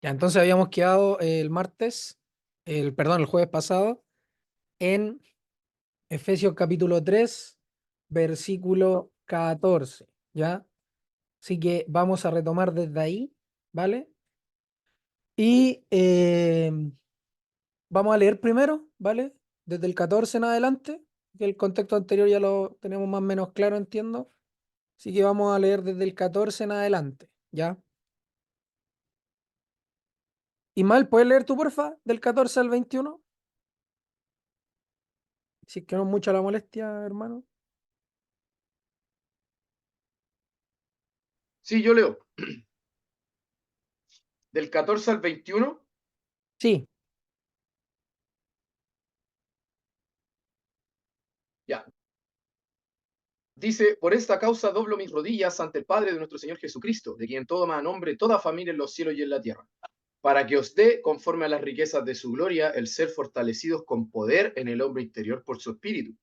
Ya, entonces habíamos quedado el jueves pasado, en Efesios capítulo 3 versículo 14, ¿ya? Así que vamos a retomar desde ahí, ¿vale? Y vamos a leer primero, ¿vale? Desde el 14 en adelante, que el contexto anterior ya lo tenemos más o menos claro, entiendo. Así que vamos a leer desde el 14 en adelante, ¿ya? Y mal, ¿puedes leer tú, porfa? Del 14 al 21. Si es que no es mucha la molestia, hermano. Sí, yo leo. Del 14 al 21, Sí. ya. Dice, por esta causa doblo mis rodillas ante el Padre de nuestro Señor Jesucristo, de quien toma nombre toda familia en los cielos y en la tierra, para que os dé, conforme a las riquezas de su gloria, el ser fortalecidos con poder en el hombre interior por su espíritu,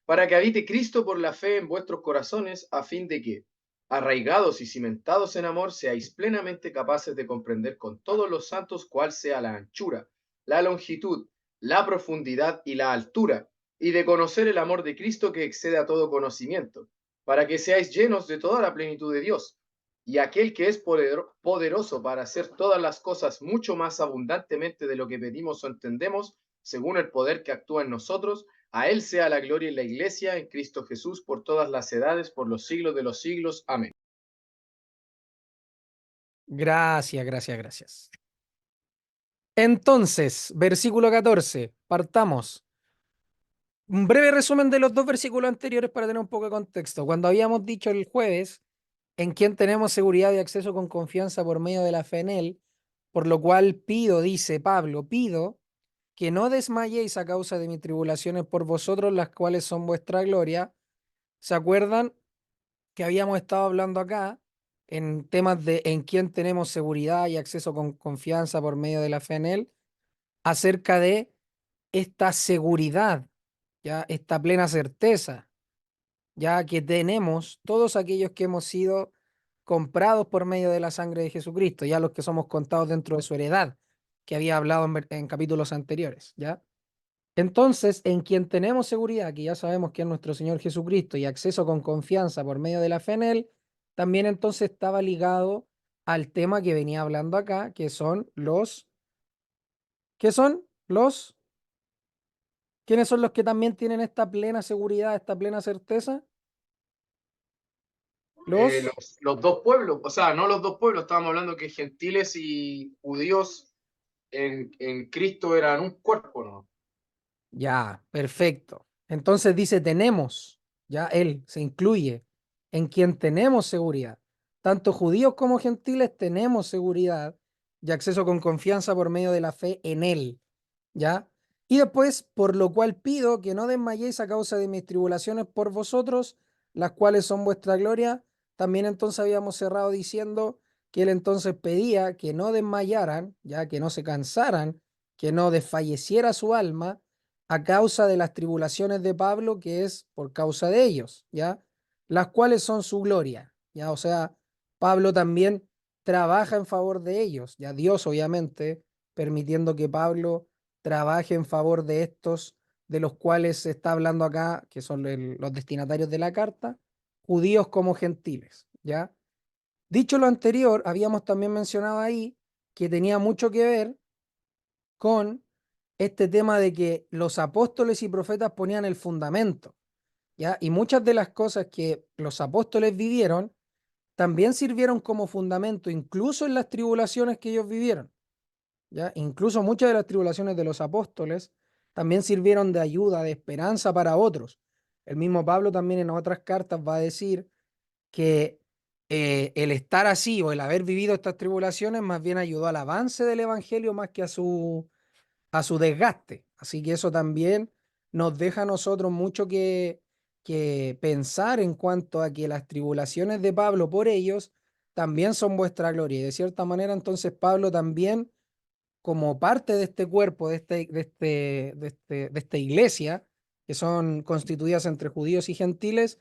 para que habite Cristo por la fe en vuestros corazones, a fin de que, arraigados y cimentados en amor, seáis plenamente capaces de comprender con todos los santos cuál sea la anchura, la longitud, la profundidad y la altura, y de conocer el amor de Cristo que excede a todo conocimiento, para que seáis llenos de toda la plenitud de Dios. Y aquel que es poderoso para hacer todas las cosas mucho más abundantemente de lo que pedimos o entendemos, según el poder que actúa en nosotros, a Él sea la gloria en la Iglesia, en Cristo Jesús, por todas las edades, por los siglos de los siglos. Amén. Gracias, gracias, gracias. Entonces, versículo 14, partamos. Un breve resumen de los dos versículos anteriores para tener un poco de contexto. Cuando habíamos dicho el jueves, en quien tenemos seguridad y acceso con confianza por medio de la fe en Él, por lo cual pido, dice Pablo, pido que no desmayéis a causa de mis tribulaciones por vosotros, las cuales son vuestra gloria. ¿Se acuerdan que habíamos estado hablando acá en temas de en quién tenemos seguridad y acceso con confianza por medio de la fe en Él, acerca de esta seguridad, ya esta plena certeza, ya que tenemos todos aquellos que hemos sido comprados por medio de la sangre de Jesucristo, ya los que somos contados dentro de su heredad, que había hablado en capítulos anteriores, ¿ya? Entonces, en quien tenemos seguridad, que ya sabemos que es nuestro Señor Jesucristo, y acceso con confianza por medio de la fe en Él, también entonces estaba ligado al tema que venía hablando acá, que son ¿qué son los? ¿Quiénes son los que también tienen esta plena seguridad, esta plena certeza? Los, Los dos pueblos, o sea, no los dos pueblos, estábamos hablando que gentiles y judíos en Cristo eran un cuerpo, ¿no? ya, perfecto. Entonces dice tenemos, ya Él se incluye en quien tenemos seguridad. Tanto judíos como gentiles tenemos seguridad y acceso con confianza por medio de la fe en Él, ¿ya? Y después, por lo cual pido que no desmayéis a causa de mis tribulaciones por vosotros, las cuales son vuestra gloria. También entonces habíamos cerrado diciendo que Él entonces pedía que no desmayaran, ya que no se cansaran, que no desfalleciera su alma a causa de las tribulaciones de Pablo, que es por causa de ellos, ¿ya? Las cuales son su gloria, ¿ya? O sea, Pablo también trabaja en favor de ellos, ya Dios obviamente permitiendo que Pablo trabaje en favor de estos de los cuales se está hablando acá, que son los destinatarios de la carta, judíos como gentiles, ¿ya? Dicho lo anterior, habíamos también mencionado ahí que tenía mucho que ver con este tema de que los apóstoles y profetas ponían el fundamento, ¿ya? Y muchas de las cosas que los apóstoles vivieron también sirvieron como fundamento, incluso en las tribulaciones que ellos vivieron, ¿ya? Incluso muchas de las tribulaciones de los apóstoles también sirvieron de ayuda, de esperanza para otros. El mismo Pablo también en otras cartas va a decir que el estar así o el haber vivido estas tribulaciones más bien ayudó al avance del evangelio más que a su desgaste. Así que eso también nos deja a nosotros mucho que pensar en cuanto a que las tribulaciones de Pablo por ellos también son vuestra gloria. Y de cierta manera, entonces Pablo también, como parte de este cuerpo, de esta iglesia, que son constituidas entre judíos y gentiles,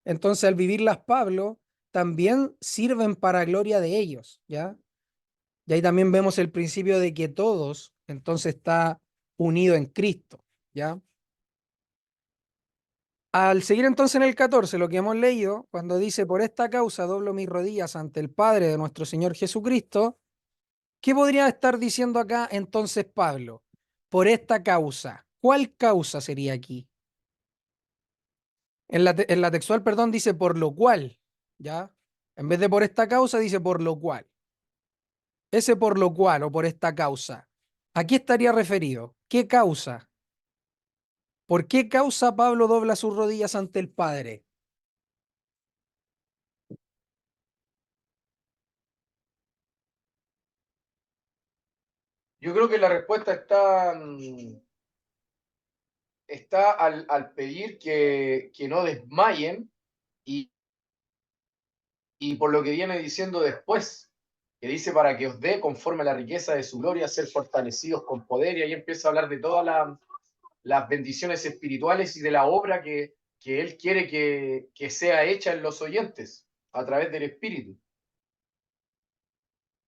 entonces al vivirlas Pablo, también sirven para gloria de ellos, ¿ya? Y ahí también vemos el principio de que todos, entonces está unido en Cristo, ¿ya? Al seguir entonces en el 14, lo que hemos leído, cuando dice, por esta causa doblo mis rodillas ante el Padre de nuestro Señor Jesucristo, ¿qué podría estar diciendo acá entonces Pablo? Por esta causa. ¿Cuál causa sería aquí? En la textual, perdón, dice por lo cual, ¿ya? En vez de por esta causa, dice por lo cual. Ese por lo cual o por esta causa. ¿A qué estaría referido? ¿Qué causa? ¿Por qué causa Pablo dobla sus rodillas ante el Padre? Yo creo que la respuesta está, está al pedir que no desmayen y por lo que viene diciendo después, que dice para que os dé conforme a la riqueza de su gloria ser fortalecidos con poder, y ahí empieza a hablar de todas las bendiciones espirituales y de la obra que Él quiere que sea hecha en los oyentes a través del Espíritu.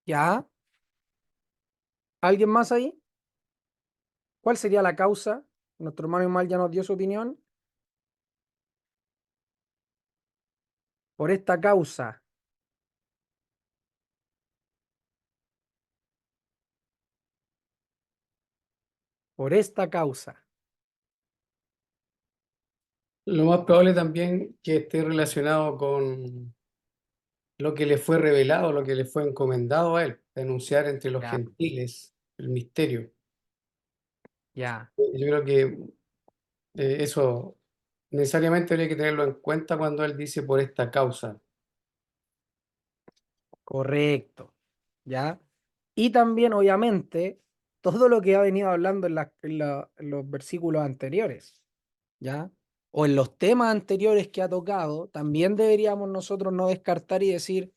¿Ya? ¿Alguien más ahí? ¿Cuál sería la causa? Nuestro hermano Ismael ya nos dio su opinión. Por esta causa, por esta causa. Lo más probable también que esté relacionado con lo que le fue revelado, lo que le fue encomendado a él, denunciar entre los Ya, gentiles el misterio. ya, Yo creo que eso necesariamente habría que tenerlo en cuenta cuando él dice por esta causa. correcto. ¿Ya? Y también, obviamente, todo lo que ha venido hablando en los versículos anteriores, ¿ya? O en los temas anteriores que ha tocado, también deberíamos nosotros no descartar y decir,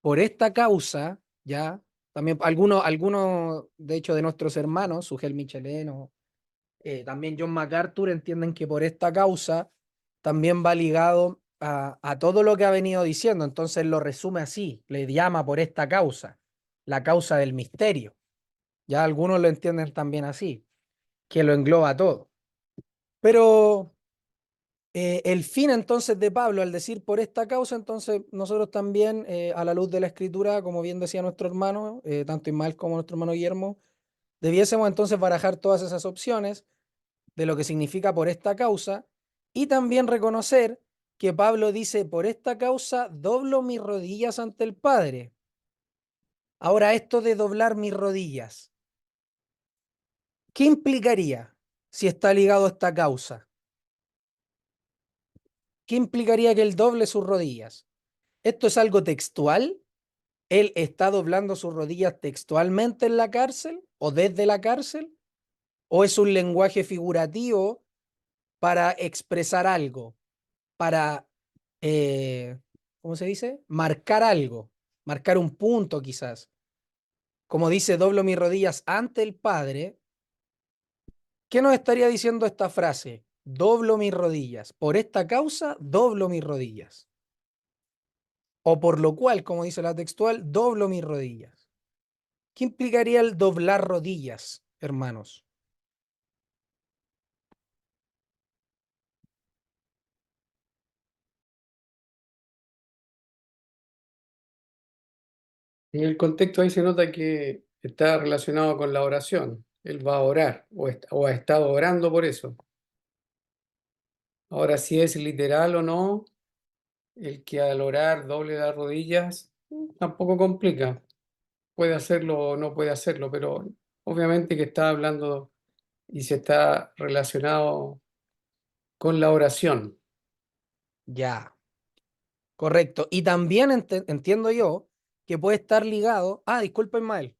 por esta causa, ¿ya? También algunos, de hecho, de nuestros hermanos, Sugel Micheleno, también John MacArthur, entienden que por esta causa también va ligado a todo lo que ha venido diciendo. Entonces lo resume así, le llama por esta causa, la causa del misterio. Ya algunos lo entienden también así, que lo engloba todo. Pero el fin entonces de Pablo al decir por esta causa, entonces nosotros también a la luz de la escritura, como bien decía nuestro hermano, tanto Ismael como nuestro hermano Guillermo, debiésemos entonces barajar todas esas opciones de lo que significa por esta causa y también reconocer que Pablo dice, por esta causa doblo mis rodillas ante el Padre. Ahora, esto de doblar mis rodillas, ¿qué implicaría si está ligado a esta causa? ¿Qué implicaría que él doble sus rodillas? ¿Esto es algo textual? ¿Él está doblando sus rodillas textualmente en la cárcel o desde la cárcel? ¿O es un lenguaje figurativo para expresar algo? Para, ¿cómo se dice? Marcar algo, marcar un punto quizás. Como dice, doblo mis rodillas ante el Padre. ¿Qué nos estaría diciendo esta frase? Doblo mis rodillas. Por esta causa, doblo mis rodillas. O por lo cual, como dice la textual, doblo mis rodillas. ¿Qué implicaría el doblar rodillas, hermanos? En el contexto ahí se nota que está relacionado con la oración. Él va a orar o ha estado orando por eso. Ahora, si es literal o no, el que al orar doble las rodillas, tampoco complica. Puede hacerlo o no puede hacerlo, pero obviamente que está hablando y se está relacionado con la oración. Ya, correcto. Y también entiendo yo que puede estar ligado. Ah, disculpa, Ismael.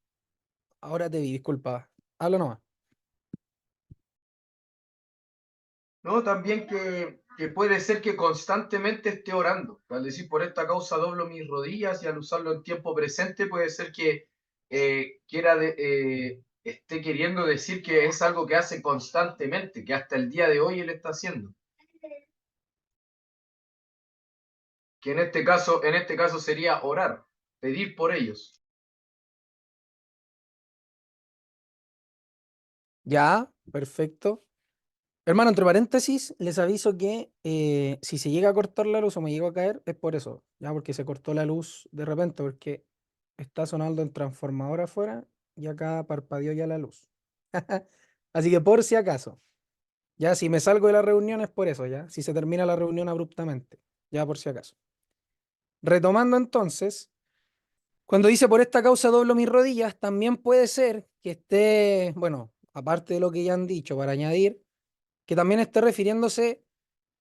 Ahora te vi, disculpa. Habla nomás. ¿No? También que puede ser que constantemente esté orando. Al decir por esta causa doblo mis rodillas y al usarlo en tiempo presente puede ser que esté queriendo decir que es algo que hace constantemente, que hasta el día de hoy él está haciendo. Que en este caso sería orar, pedir por ellos. Ya, perfecto. Hermano, entre paréntesis, les aviso que si se llega a cortar la luz o me llega a caer, es por eso, ya, porque se cortó la luz de repente, porque está sonando el transformador afuera y acá parpadeó ya la luz. Así que por si acaso, ya, si me salgo de la reunión es por eso, ya, si se termina la reunión abruptamente, ya por si acaso. Retomando entonces, cuando dice por esta causa doblo mis rodillas, también puede ser que esté, bueno, aparte de lo que ya han dicho, para añadir, que también esté refiriéndose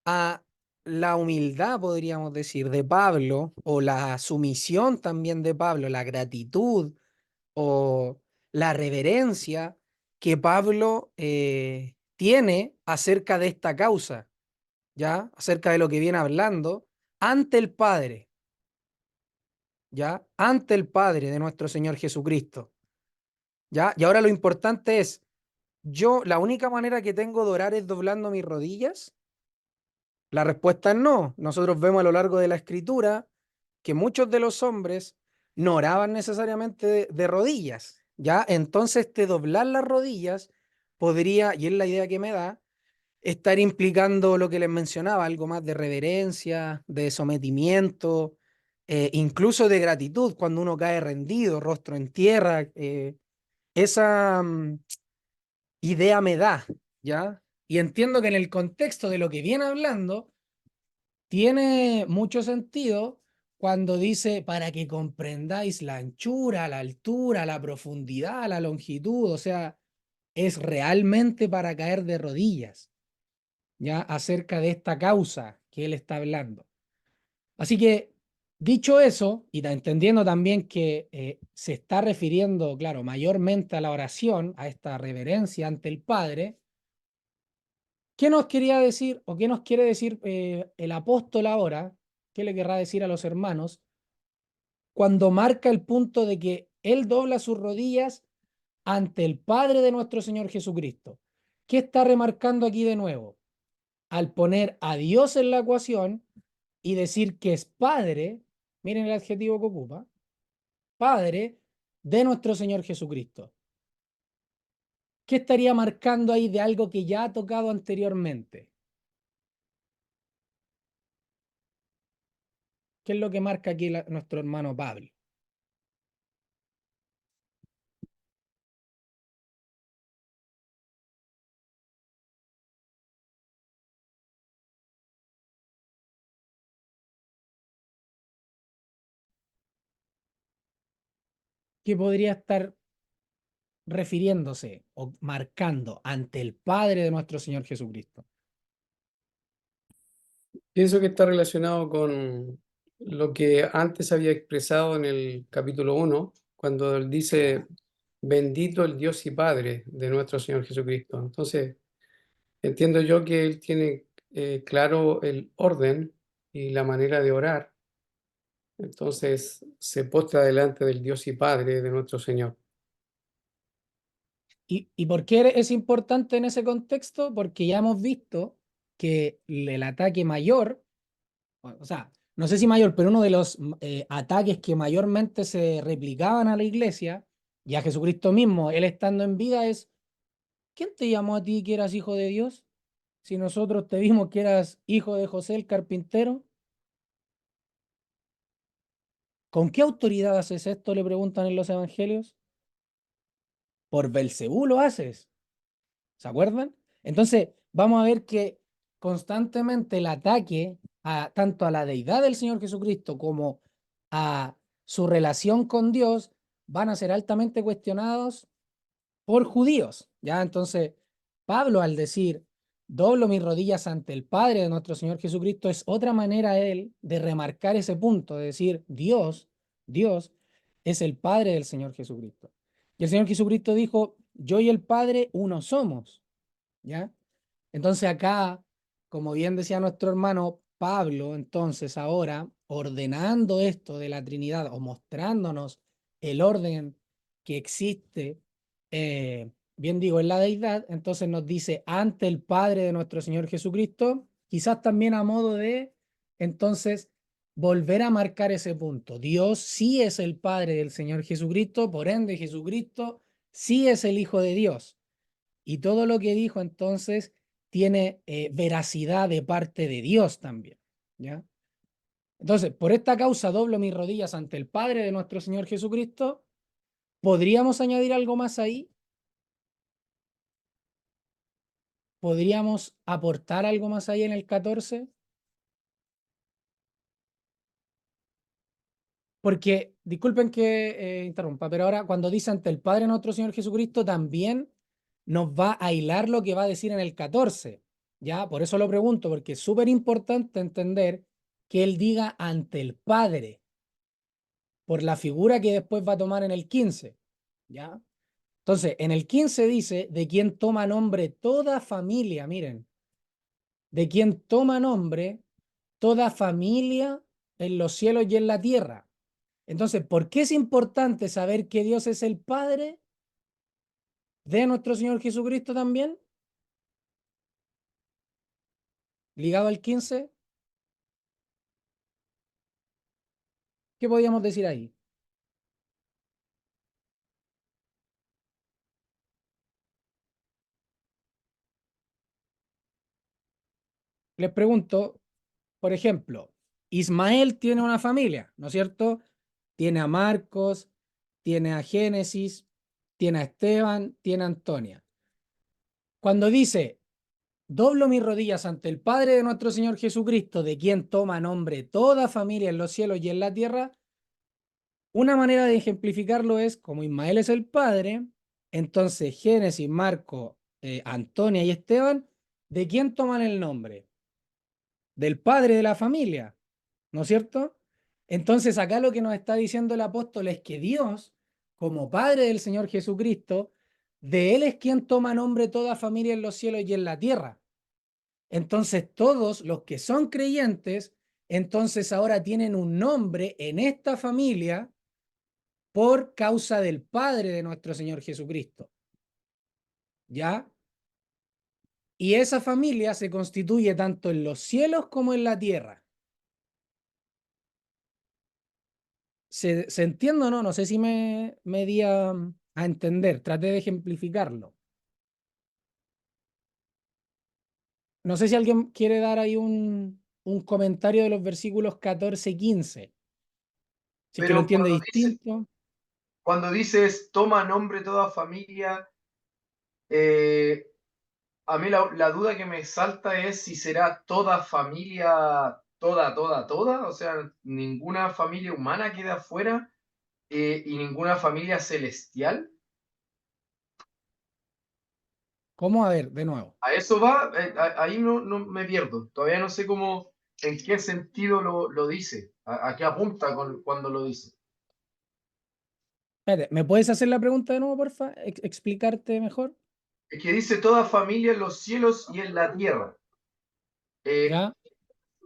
a la humildad, podríamos decir, de Pablo, o la sumisión también de Pablo, la gratitud o la reverencia que Pablo tiene acerca de esta causa, ¿ya? Acerca de lo que viene hablando ante el Padre, ¿ya? Ante el Padre de nuestro Señor Jesucristo, ¿ya? Y ahora lo importante es, yo, la única manera que tengo de orar es doblando mis rodillas. La respuesta es no. Nosotros vemos a lo largo de la escritura que muchos de los hombres no oraban necesariamente de rodillas, ¿ya? Entonces, doblar las rodillas podría, y es la idea que me da, estar implicando lo que les mencionaba, algo más de reverencia, de sometimiento, incluso de gratitud cuando uno cae rendido, rostro en tierra. Esa idea me da, ¿ya? Y entiendo que en el contexto de lo que viene hablando, tiene mucho sentido cuando dice para que comprendáis la anchura, la altura, la profundidad, la longitud, o sea, es realmente para caer de rodillas, ya acerca de esta causa que él está hablando. Así que, dicho eso, y entendiendo también que se está refiriendo, claro, mayormente a la oración, a esta reverencia ante el Padre, ¿qué nos quería decir o qué nos quiere decir el apóstol ahora? ¿Qué le querrá decir a los hermanos cuando marca el punto de que él dobla sus rodillas ante el Padre de nuestro Señor Jesucristo? ¿Qué está remarcando aquí de nuevo? Al poner a Dios en la ecuación y decir que es Padre, miren el adjetivo que ocupa, Padre de nuestro Señor Jesucristo. ¿Qué estaría marcando ahí de algo que ya ha tocado anteriormente? ¿Qué es lo que marca aquí nuestro hermano Pablo? ¿Qué podría estar refiriéndose o marcando ante el Padre de nuestro Señor Jesucristo? Pienso que está relacionado con lo que antes había expresado en el capítulo 1, cuando él dice, bendito el Dios y Padre de nuestro Señor Jesucristo. Entonces, entiendo yo que él tiene claro el orden y la manera de orar. Entonces, se postra delante del Dios y Padre de nuestro Señor. ¿Y por qué es importante en ese contexto? Porque ya hemos visto que el ataque mayor, o sea, no sé si mayor, pero uno de los ataques que mayormente se replicaban a la iglesia y a Jesucristo mismo, él estando en vida, es, ¿quién te llamó a ti que eras hijo de Dios? Si nosotros te vimos que eras hijo de José el carpintero, ¿con qué autoridad haces esto? Le preguntan en los evangelios. Por Belcebú lo haces. ¿Se acuerdan? Entonces, vamos a ver que constantemente el ataque tanto a la deidad del Señor Jesucristo como a su relación con Dios van a ser altamente cuestionados por judíos. ¿Ya? Entonces, Pablo al decir, doblo mis rodillas ante el Padre de nuestro Señor Jesucristo, es otra manera él de remarcar ese punto, de decir, Dios es el Padre del Señor Jesucristo. Y el Señor Jesucristo dijo, yo y el Padre uno somos. ¿Ya? Entonces acá, como bien decía nuestro hermano Pablo, entonces ahora ordenando esto de la Trinidad o mostrándonos el orden que existe, bien digo, en la deidad, entonces nos dice ante el Padre de nuestro Señor Jesucristo, quizás también a modo de, entonces, volver a marcar ese punto. Dios sí es el Padre del Señor Jesucristo, por ende Jesucristo sí es el Hijo de Dios. y todo lo que dijo entonces tiene veracidad de parte de Dios también, ¿ya? Entonces, por esta causa doblo mis rodillas ante el Padre de nuestro Señor Jesucristo. ¿Podríamos añadir algo más ahí? ¿Podríamos aportar algo más ahí en el 14? Porque, disculpen que interrumpa, pero ahora cuando dice ante el Padre nuestro Señor Jesucristo, también nos va a hilar lo que va a decir en el 14. ¿Ya? Por eso lo pregunto, porque es súper importante entender que Él diga ante el Padre, por la figura que después va a tomar en el 15. ¿Ya? Entonces, en el 15 dice, de quien toma nombre toda familia, miren, de quien toma nombre toda familia en los cielos y en la tierra. Entonces, ¿por qué es importante saber que Dios es el Padre de nuestro Señor Jesucristo también? Ligado al 15, ¿qué podríamos decir ahí? Les pregunto, por ejemplo, Ismael tiene una familia, ¿no es cierto? Tiene a Marcos, tiene a Génesis, tiene a Esteban, tiene a Antonia. Cuando dice, doblo mis rodillas ante el Padre de nuestro Señor Jesucristo, de quien toma nombre toda familia en los cielos y en la tierra, una manera de ejemplificarlo es, como Ismael es el padre, entonces Génesis, Marco, Antonia y Esteban, ¿de quién toman el nombre? Del padre de la familia, ¿no es cierto? Entonces acá lo que nos está diciendo el apóstol es que Dios, como Padre del Señor Jesucristo, de Él es quien toma nombre toda familia en los cielos y en la tierra. Entonces todos los que son creyentes, entonces ahora tienen un nombre en esta familia por causa del Padre de nuestro Señor Jesucristo. ¿Ya? Y esa familia se constituye tanto en los cielos como en la tierra. ¿Se entiende o no? No sé si me di a entender. Traté de ejemplificarlo. No sé si alguien quiere dar ahí un comentario de los versículos 14 y 15. Si es que lo Pero entiende distinto. cuando dices toma nombre toda familia, eh, a mí la duda que me salta es si será toda familia, toda, o sea, ninguna familia humana queda afuera y ninguna familia celestial. ¿Cómo? A ver, de nuevo. A eso va, ahí no me pierdo. Todavía no sé cómo, en qué sentido lo dice, a qué apunta cuando lo dice. Espérate, ¿me puedes hacer la pregunta de nuevo, porfa? Explicarte mejor. Es que dice toda familia en los cielos y en la tierra. Eh, ¿Ya?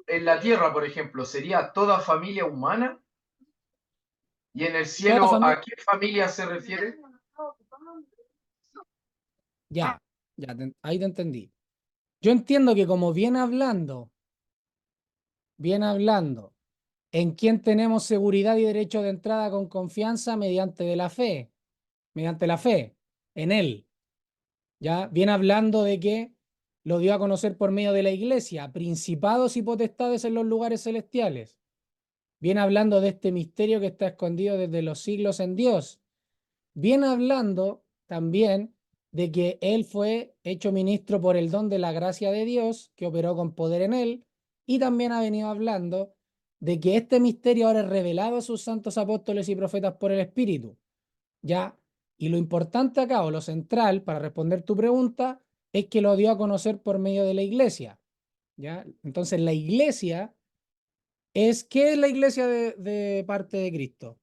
en la tierra, por ejemplo, sería toda familia humana. ¿Y en el Toda cielo familia. a qué familia se refiere? Ya, ahí te entendí. Yo entiendo que como viene hablando, en quien tenemos seguridad y derecho de entrada con confianza mediante la fe, en Él. Ya viene hablando de que lo dio a conocer por medio de la iglesia, principados y potestades en los lugares celestiales. Viene hablando de este misterio que está escondido desde los siglos en Dios. Viene hablando también de que Él fue hecho ministro por el don de la gracia de Dios, que operó con poder en Él, y también ha venido hablando de que este misterio ahora es revelado a sus santos apóstoles y profetas por el Espíritu. ¿Ya? Y lo importante acá, o lo central, para responder tu pregunta, es que lo dio a conocer por medio de la iglesia. ¿Ya? Entonces, la iglesia ¿qué es la iglesia de parte de Cristo?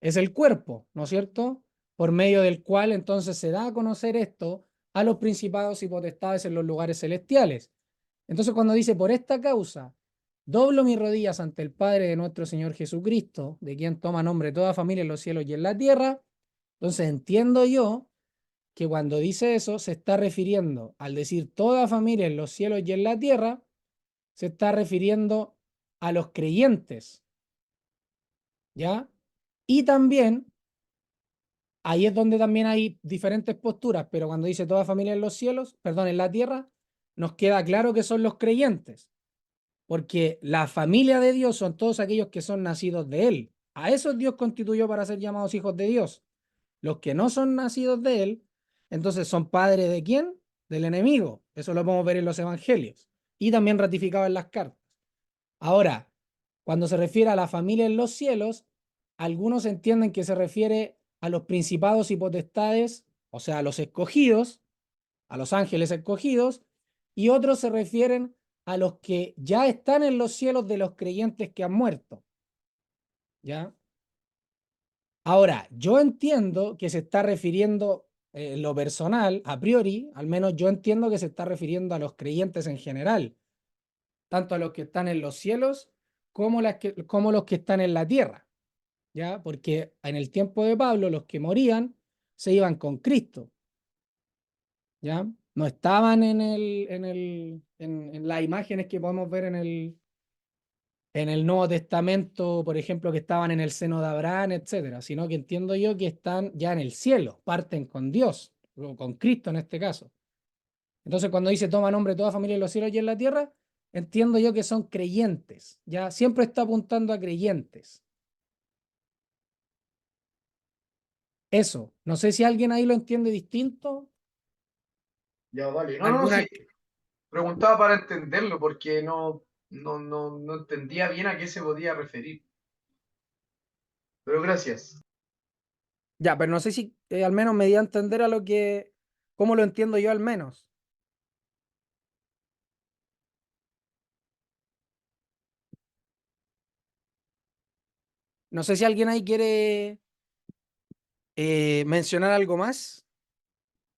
Es el cuerpo, ¿no es cierto? Por medio del cual entonces se da a conocer esto a los principados y potestades en los lugares celestiales. Entonces, cuando dice, por esta causa, doblo mis rodillas ante el Padre de nuestro Señor Jesucristo, de quien toma nombre toda familia en los cielos y en la tierra, entonces entiendo yo que cuando dice eso se está refiriendo, al decir toda familia en los cielos y en la tierra, se está refiriendo a los creyentes, ¿ya? Y también ahí es donde también hay diferentes posturas, pero cuando dice toda familia en los cielos, perdón, en la tierra, nos queda claro que son los creyentes, porque la familia de Dios son todos aquellos que son nacidos de Él. A esos Dios constituyó para ser llamados hijos de Dios. Los que no son nacidos de Él, entonces son padres de quién? Del enemigo. Eso lo podemos ver en los evangelios y también ratificado en las cartas. Ahora, cuando se refiere a la familia en los cielos, algunos entienden que se refiere a los principados y potestades, o sea, a los escogidos, a los ángeles escogidos, y otros se refieren a los que ya están en los cielos de los creyentes que han muerto. ¿Ya? Ahora, yo entiendo que se está refiriendo, en lo personal, a priori, al menos yo entiendo que se está refiriendo a los creyentes en general, tanto a los que están en los cielos como los que están en la tierra, ¿ya? Porque en el tiempo de Pablo, los que morían se iban con Cristo, ¿ya? No estaban en las imágenes que podemos ver en el Nuevo Testamento, por ejemplo, que estaban en el seno de Abraham, etcétera, sino que entiendo yo que están ya en el cielo, parten con Dios, o con Cristo en este caso. Entonces, cuando dice toma nombre toda familia en los cielos y en la tierra, entiendo yo que son creyentes, ya siempre está apuntando a creyentes. Eso, no sé si alguien ahí lo entiende distinto. Ya, vale. No, no, ¿Alguna? sí. Preguntaba para entenderlo porque no entendía bien a qué se podía referir. Pero gracias. Ya, pero no sé si al menos me di a entender a cómo lo entiendo yo al menos. No sé si alguien ahí quiere mencionar algo más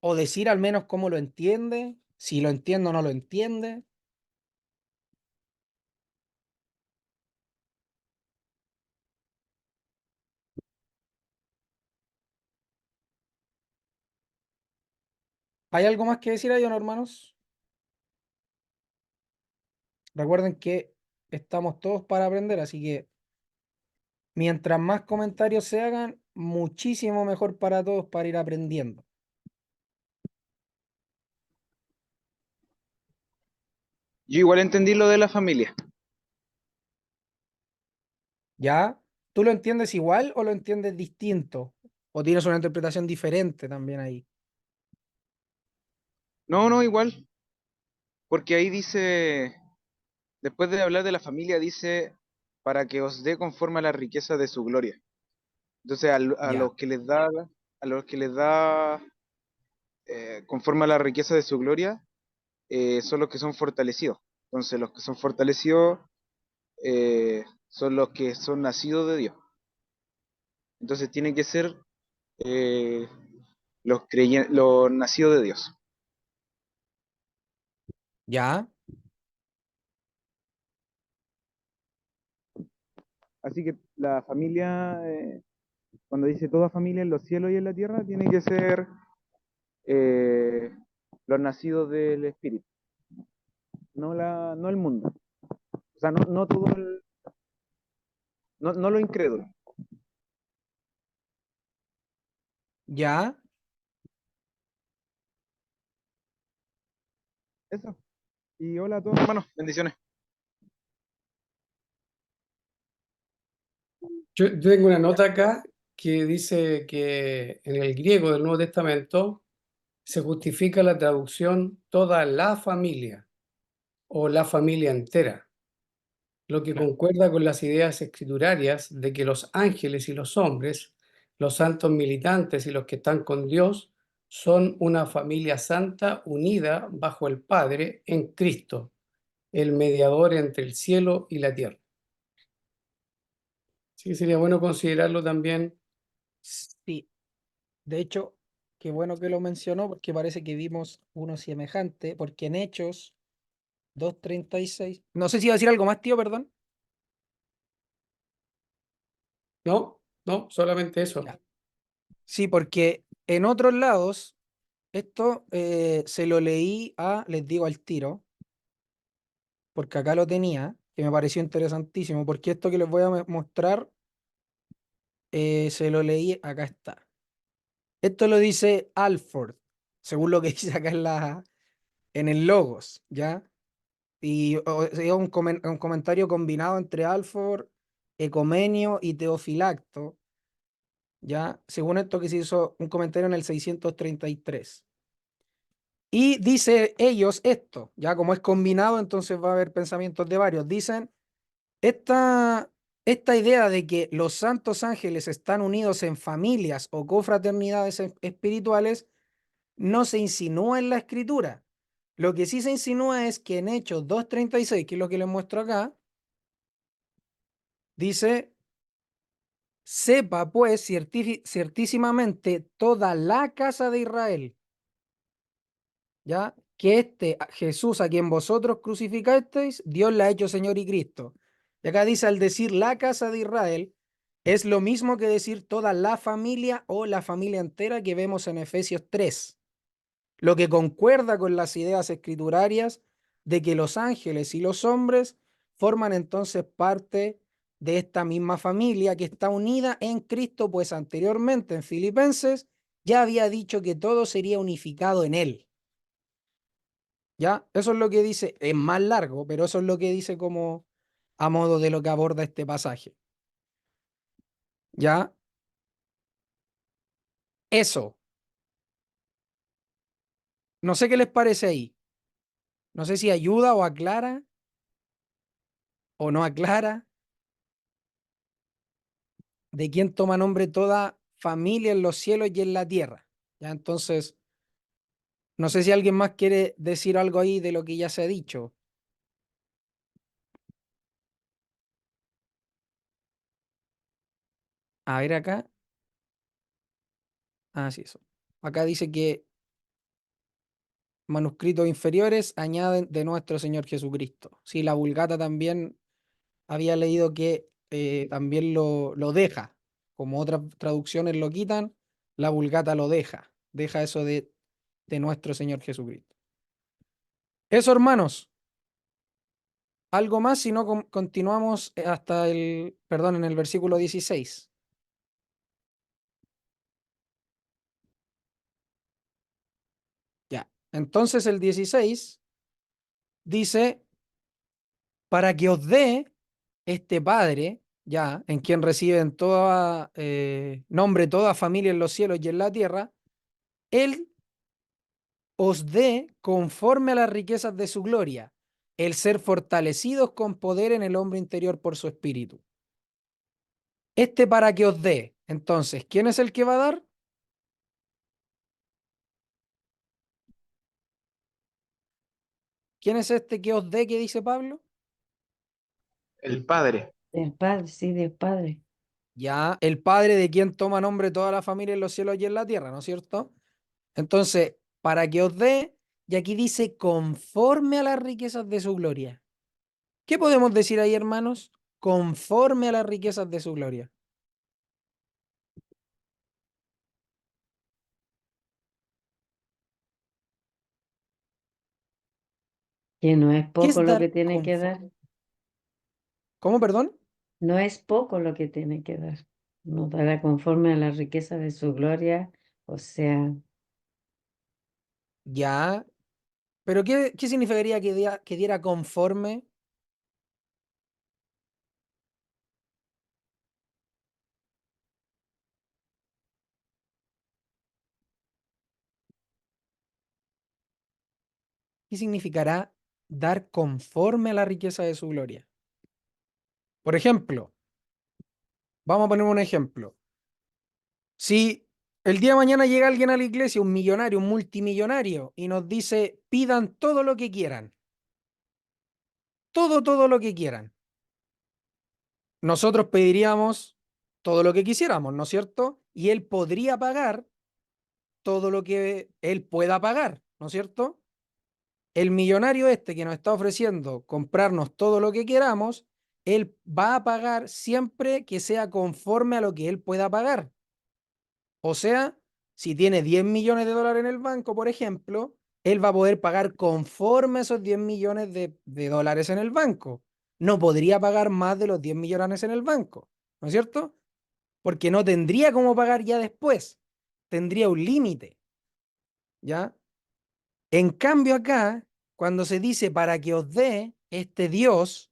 o decir al menos cómo lo entiende, si lo entiende o no lo entiende. ¿Hay algo más que decir ahí, o no, hermanos? Recuerden que estamos todos para aprender, así que mientras más comentarios se hagan, muchísimo mejor para todos para ir aprendiendo. Yo igual entendí lo de la familia. ¿Ya? ¿Tú lo entiendes igual o lo entiendes distinto? ¿O tienes una interpretación diferente también ahí? No, no, igual, porque ahí dice, después de hablar de la familia, dice, para que os dé conforme a la riqueza de su gloria. Entonces, a Ya, los que les da, a los que les da conforme a la riqueza de su gloria, son los que son fortalecidos. Entonces, los que son fortalecidos son los que son nacidos de Dios. Entonces, tienen que ser eh, los nacidos de Dios. ya, Así que la familia, cuando dice toda familia en los cielos y en la tierra, tiene que ser eh, los nacidos del Espíritu, no el mundo. O sea, no todo no lo incrédulo. ya. Eso. Y hola a todos, hermanos. Bendiciones. Yo tengo una nota acá que dice que en el griego del Nuevo Testamento se justifica la traducción toda la familia o la familia entera, lo que concuerda con las ideas escriturarias de que los ángeles y los hombres, los santos militantes y los que están con Dios, son una familia santa unida bajo el Padre en Cristo, el mediador entre el cielo y la tierra. Así que sería bueno considerarlo también. Sí, de hecho, qué bueno que lo mencionó porque parece que vimos uno semejante, porque en Hechos 2:36, no sé si iba a decir algo más, tío, perdón. No, no, solamente eso. Ya. Sí, porque en otros lados, esto se lo leí les digo al tiro, porque acá lo tenía, que me pareció interesantísimo, porque esto que les voy a mostrar, se lo leí, acá está. Esto lo dice Alford, según lo que dice acá en el Logos, ¿ya? Y es un comentario combinado entre Alford, Ecomenio y Teofilacto, ¿ya? Según esto que se hizo un comentario en el 633. Y dice ellos esto, ya como es combinado, entonces va a haber pensamientos de varios. Dicen, esta, esta idea de que los santos ángeles están unidos en familias o cofraternidades espirituales no se insinúa en la escritura. Lo que sí se insinúa es que en Hechos 2:36, que es lo que les muestro acá, dice, sepa pues ciertísimamente toda la casa de Israel, ¿ya? Que Jesús a quien vosotros crucificasteis, Dios le ha hecho Señor y Cristo. Y acá dice, al decir la casa de Israel, es lo mismo que decir toda la familia o la familia entera que vemos en Efesios 3, lo que concuerda con las ideas escriturarias de que los ángeles y los hombres forman entonces parte de esta misma familia que está unida en Cristo, pues anteriormente en Filipenses ya había dicho que todo sería unificado en él. ¿Ya? Eso es lo que dice, es más largo, pero eso es lo que dice como a modo de lo que aborda este pasaje. ¿Ya? Eso. No sé qué les parece ahí. No sé si ayuda o aclara o no aclara de quién toma nombre toda familia en los cielos y en la tierra. ¿Ya? Entonces, no sé si alguien más quiere decir algo ahí de lo que ya se ha dicho. A ver acá. Ah, sí, eso. Acá dice que manuscritos inferiores añaden de nuestro Señor Jesucristo. Sí, la Vulgata también había leído que también lo deja. Como otras traducciones lo quitan, la Vulgata lo deja. Deja eso de nuestro Señor Jesucristo. Eso, hermanos. Algo más, si no continuamos hasta perdón, en el versículo 16. Ya. Entonces el 16 dice, para que os dé este Padre, ya, en quien reciben toda nombre, toda familia en los cielos y en la tierra, Él os dé conforme a las riquezas de su gloria, el ser fortalecidos con poder en el hombre interior por su espíritu. Para que os dé. Entonces, ¿quién es el que va a dar? ¿Quién es este que os dé que dice Pablo? El Padre. Del Padre, sí, del Padre. Ya, el Padre de quien toma nombre toda la familia en los cielos y en la tierra, ¿no es cierto? Entonces, para que os dé, y aquí dice conforme a las riquezas de su gloria. ¿Qué podemos decir ahí, hermanos? Conforme a las riquezas de su gloria. Que no es ¿Qué es poco lo dar que tiene que dar. conforme? ¿Cómo, perdón? No es poco lo que tiene que dar. Nos dará conforme a la riqueza de su gloria. O sea, Ya, pero ¿qué significaría que diera conforme? ¿Qué significará dar conforme a la riqueza de su gloria? Por ejemplo, vamos a poner un ejemplo. Si el día de mañana llega alguien a la iglesia, un millonario, un multimillonario, y nos dice, pidan todo lo que quieran, todo lo que quieran, nosotros pediríamos todo lo que quisiéramos, ¿no es cierto? Y él podría pagar todo lo que él pueda pagar, ¿no es cierto? El millonario que nos está ofreciendo comprarnos todo lo que queramos, él va a pagar siempre que sea conforme a lo que él pueda pagar. O sea, si tiene 10 millones de dólares en el banco, por ejemplo, él va a poder pagar conforme a esos 10 millones de dólares en el banco. No podría pagar más de los 10 millones en el banco, ¿no es cierto? Porque no tendría cómo pagar ya después. tendría un límite, ¿ya? En cambio acá, cuando se dice para que os dé este Dios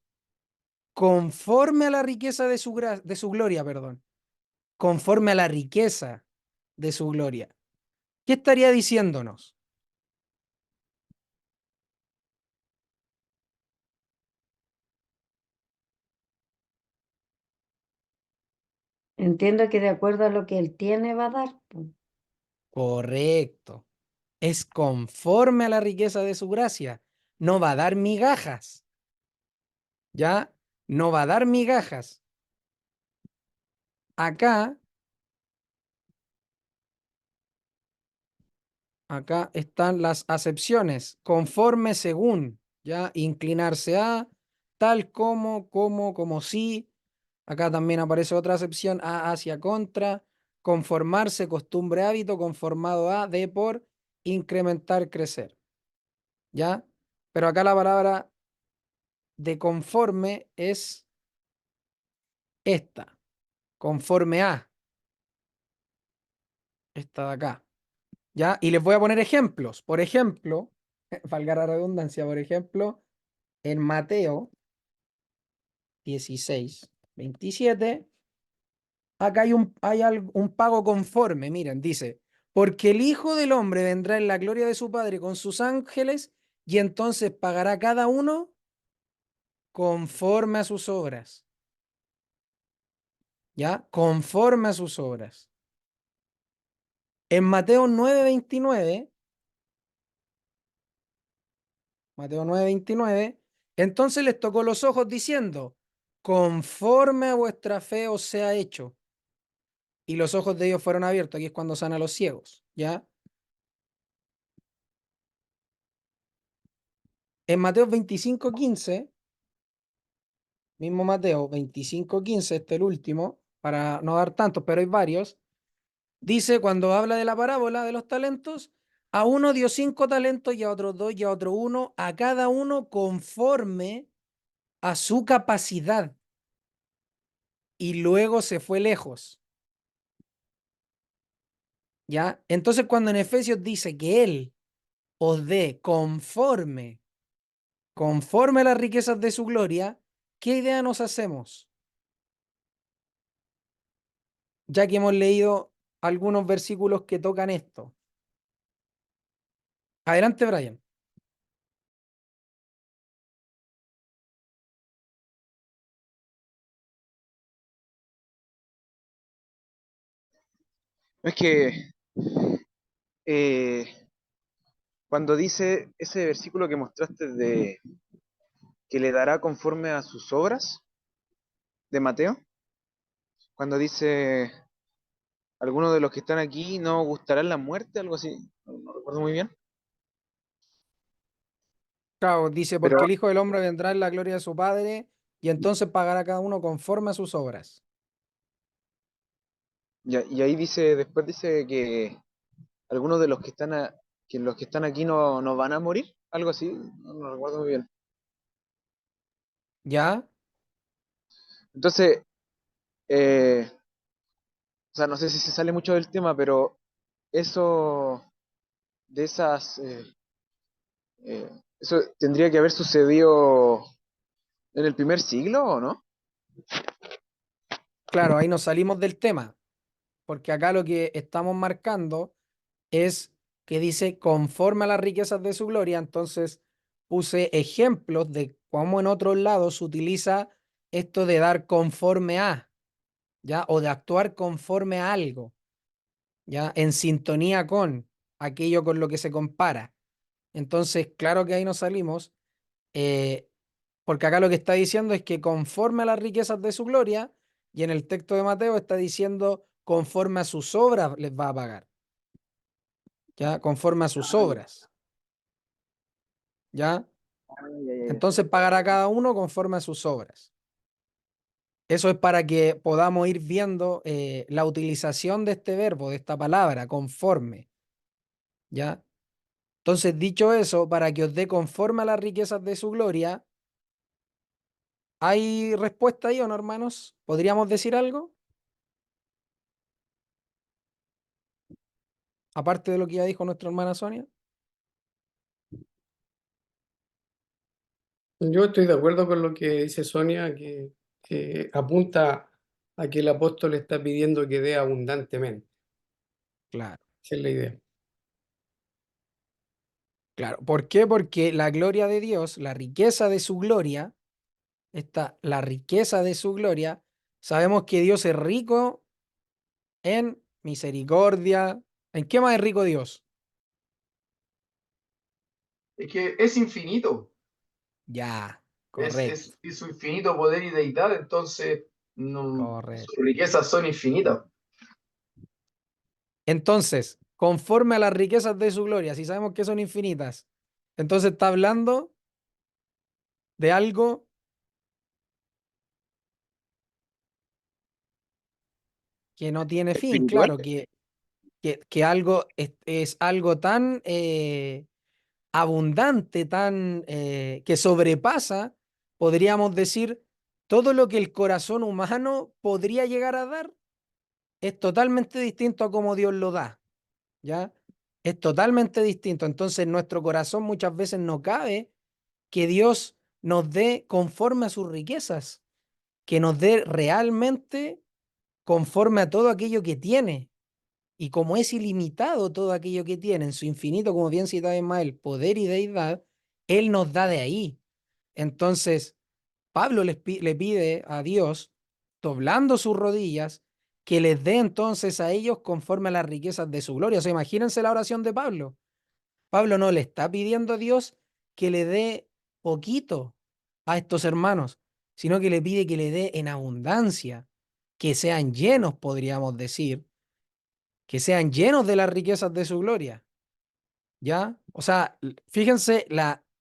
conforme a la riqueza de de su gloria, perdón, conforme a la riqueza de su gloria, ¿qué estaría diciéndonos? Entiendo que de acuerdo a lo que él tiene va a dar, po. Correcto. Es conforme a la riqueza de su gracia. No va a dar migajas, ¿ya? No va a dar migajas. Acá, acá están las acepciones. Conforme según, ¿ya? Inclinarse a, tal como sí. Acá también aparece otra acepción, a hacia contra. Conformarse, costumbre, hábito, conformado a, de por, incrementar, crecer, ¿ya? Pero acá la palabra de conforme es esta, conforme a, esta de acá, ¿ya? Y les voy a poner ejemplos. Por ejemplo, valga la redundancia, por ejemplo, en Mateo 16:27, acá un pago conforme, miren, dice, porque el Hijo del Hombre vendrá en la gloria de su Padre con sus ángeles y entonces pagará cada uno conforme a sus obras, ¿ya? Conforme a sus obras. En Mateo 9:29, entonces les tocó los ojos diciendo, conforme a vuestra fe os sea hecho. Y los ojos de ellos fueron abiertos. Aquí es cuando sana a los ciegos, ¿ya? En Mateo 25:15, mismo Mateo 25:15, este el último, para no dar tantos, pero hay varios, dice cuando habla de la parábola de los talentos, a uno dio 5 talentos y a otros 2 y a otro 1, a cada uno conforme a su capacidad. Y luego se fue lejos, ¿ya? Entonces cuando en Efesios dice que Él os dé conforme a las riquezas de su gloria, ¿qué idea nos hacemos? Ya que hemos leído algunos versículos que tocan esto. Adelante, Brian. Es que eh, cuando dice ese versículo que mostraste de que le dará conforme a sus obras de Mateo, cuando dice algunos de los que están aquí no gustarán la muerte, algo así, no recuerdo muy bien, Claro, dice, pero porque el Hijo del Hombre vendrá en la gloria de su Padre y entonces pagará cada uno conforme a sus obras. y ahí dice, después dice que algunos de los que están que los que están aquí no van a morir, algo así, no recuerdo muy bien. ¿Ya? Entonces, eh, o sea, no sé si se sale mucho del tema, pero eso de esas, eh, eso tendría que haber sucedido en el primer siglo, ¿o no? Claro, ahí nos salimos del tema, porque acá lo que estamos marcando es que dice conforme a las riquezas de su gloria, entonces puse ejemplos de cómo en otros lados se utiliza esto de dar conforme a, ¿ya? O de actuar conforme a algo, ¿ya? En sintonía con aquello con lo que se compara. Entonces, claro que ahí nos salimos, eh, porque acá lo que está diciendo es que conforme a las riquezas de su gloria, y en el texto de Mateo está diciendo conforme a sus obras les va a pagar, ¿ya? Conforme a sus Ah, ya. obras, ¿ya? Ah, ya. Entonces pagará cada uno conforme a sus obras. Eso es para que podamos ir viendo la utilización de este verbo, de esta palabra, conforme, ¿ya? Entonces, dicho eso, para que os dé conforme a las riquezas de su gloria, ¿hay respuesta ahí o no, hermanos? ¿Podríamos decir algo? aparte de lo que ya dijo nuestra hermana Sonia. Yo estoy de acuerdo con lo que dice Sonia, que apunta a que el apóstol está pidiendo que dé abundantemente. Claro, Esa es la idea. claro. ¿Por qué? Porque la gloria de Dios, la riqueza de su gloria, la riqueza de su gloria, sabemos que Dios es rico en misericordia. ¿En qué más es rico Dios? Es que es infinito, Ya, es, correcto, es su infinito poder y deidad, entonces sus correcto. riquezas son infinitas. Entonces, conforme a las riquezas de su gloria, si sabemos que son infinitas, entonces está hablando de algo que no tiene fin, espiritual. claro, que algo es algo tan abundante, tan que sobrepasa, podríamos decir, todo lo que el corazón humano podría llegar a dar, es totalmente distinto a cómo Dios lo da, ¿ya? Es totalmente distinto. Entonces, nuestro corazón muchas veces no cabe que Dios nos dé conforme a sus riquezas, que nos dé realmente conforme a todo aquello que tiene. Y como es ilimitado todo aquello que tiene en su infinito, como bien citaba Ismael, poder y deidad, Él nos da de ahí. Entonces, Pablo le pide a Dios, doblando sus rodillas, que les dé entonces a ellos conforme a las riquezas de su gloria. O sea, imagínense la oración de Pablo. Pablo no le está pidiendo a Dios que le dé poquito a estos hermanos, sino que le pide que le dé en abundancia, que sean llenos, podríamos decir, que sean llenos de las riquezas de su gloria. ¿Ya? O sea, fíjense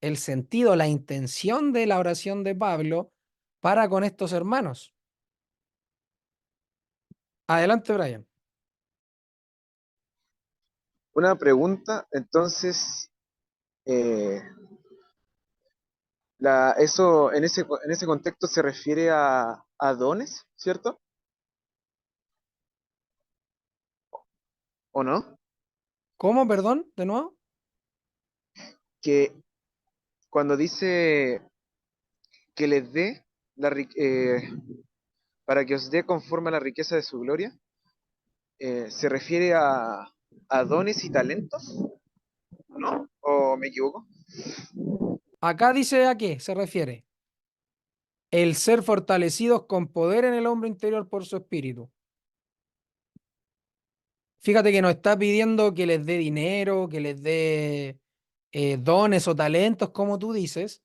el sentido, la intención de la oración de Pablo para con estos hermanos. Adelante, Brian. Una pregunta, entonces, eh, eso en ese contexto se refiere a dones, ¿cierto? ¿O no? ¿Cómo, perdón? ¿De nuevo? Que cuando dice que les dé para que os dé conforme a la riqueza de su gloria, ¿se refiere a dones y talentos? ¿No? ¿O me equivoco? Acá dice a qué se refiere. El ser fortalecidos con poder en el hombre interior por su espíritu. Fíjate que no está pidiendo que les dé dinero, que les dé dones o talentos, como tú dices,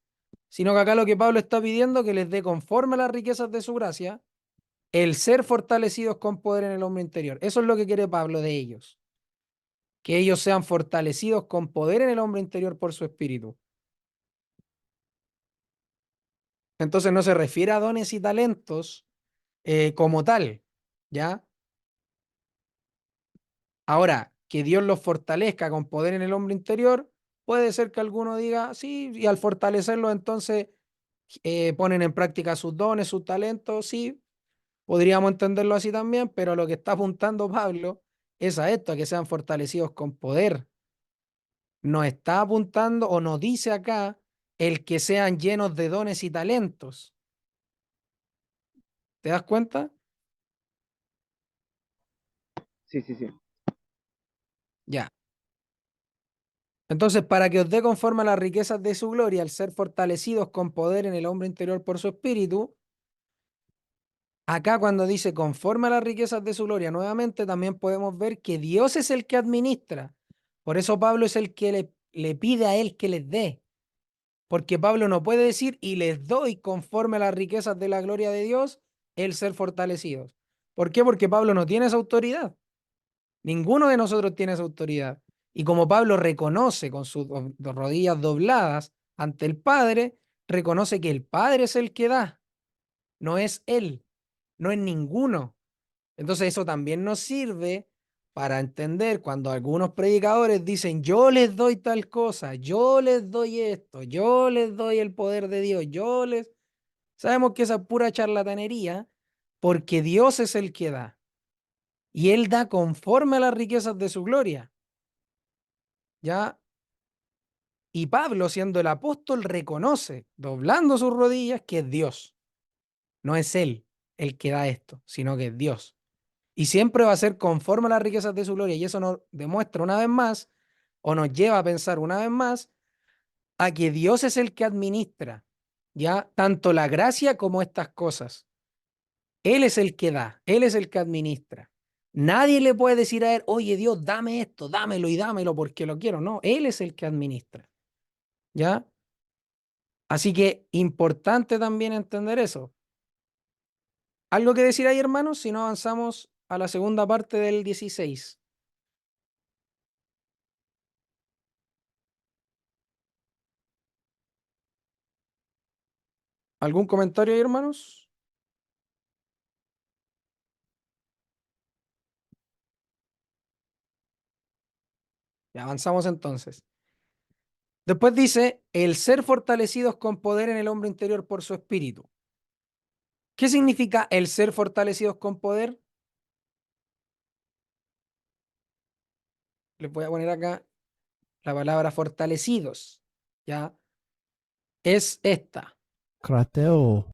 sino que acá lo que Pablo está pidiendo es que les dé conforme a las riquezas de su gracia, el ser fortalecidos con poder en el hombre interior. Eso es lo que quiere Pablo de ellos, que ellos sean fortalecidos con poder en el hombre interior por su espíritu. Entonces no se refiere a dones y talentos como tal, ¿ya? Ahora, que Dios los fortalezca con poder en el hombre interior, puede ser que alguno diga, sí, y al fortalecerlo entonces ponen en práctica sus dones, sus talentos, sí, podríamos entenderlo así también, pero lo que está apuntando Pablo es a esto, a que sean fortalecidos con poder. No está apuntando o no dice acá el que sean llenos de dones y talentos. ¿Te das cuenta? Sí, sí, sí. Ya. Entonces, para que os dé conforme a las riquezas de su gloria, al ser fortalecidos con poder en el hombre interior por su espíritu, acá cuando dice conforme a las riquezas de su gloria, nuevamente también podemos ver que Dios es el que administra. Por eso Pablo es el que le pide a él que les dé. Porque Pablo no puede decir y les doy conforme a las riquezas de la gloria de Dios el ser fortalecidos. ¿Por qué? Porque Pablo no tiene esa autoridad. Ninguno de nosotros tiene esa autoridad. Y como Pablo reconoce con sus rodillas dobladas ante el Padre, reconoce que el Padre es el que da, no es él, no es ninguno. Entonces eso también nos sirve para entender cuando algunos predicadores dicen, yo les doy tal cosa, yo les doy esto, yo les doy el poder de Dios, yo les... Sabemos que esa es pura charlatanería porque Dios es el que da y Él da conforme a las riquezas de su gloria. ¿ya? Y Pablo, siendo el apóstol, reconoce, doblando sus rodillas, que es Dios. No es él el que da esto, sino que es Dios. Y siempre va a ser conforme a las riquezas de su gloria. Y eso nos demuestra una vez más, o nos lleva a pensar una vez más, a que Dios es el que administra, ya tanto la gracia como estas cosas. Él es el que da, Él es el que administra. Nadie le puede decir a Él, oye Dios, dame esto, dámelo y dámelo porque lo quiero. No, Él es el que administra, ¿ya? Así que importante también entender eso. ¿Algo que decir ahí, hermanos? Si no avanzamos a la segunda parte del 16. ¿Algún comentario ahí, hermanos? Ya avanzamos entonces. Después dice, el ser fortalecidos con poder en el hombre interior por su espíritu. ¿Qué significa el ser fortalecidos con poder? Les voy a poner acá la palabra fortalecidos. ¿Ya? Es esta, Κρατέω.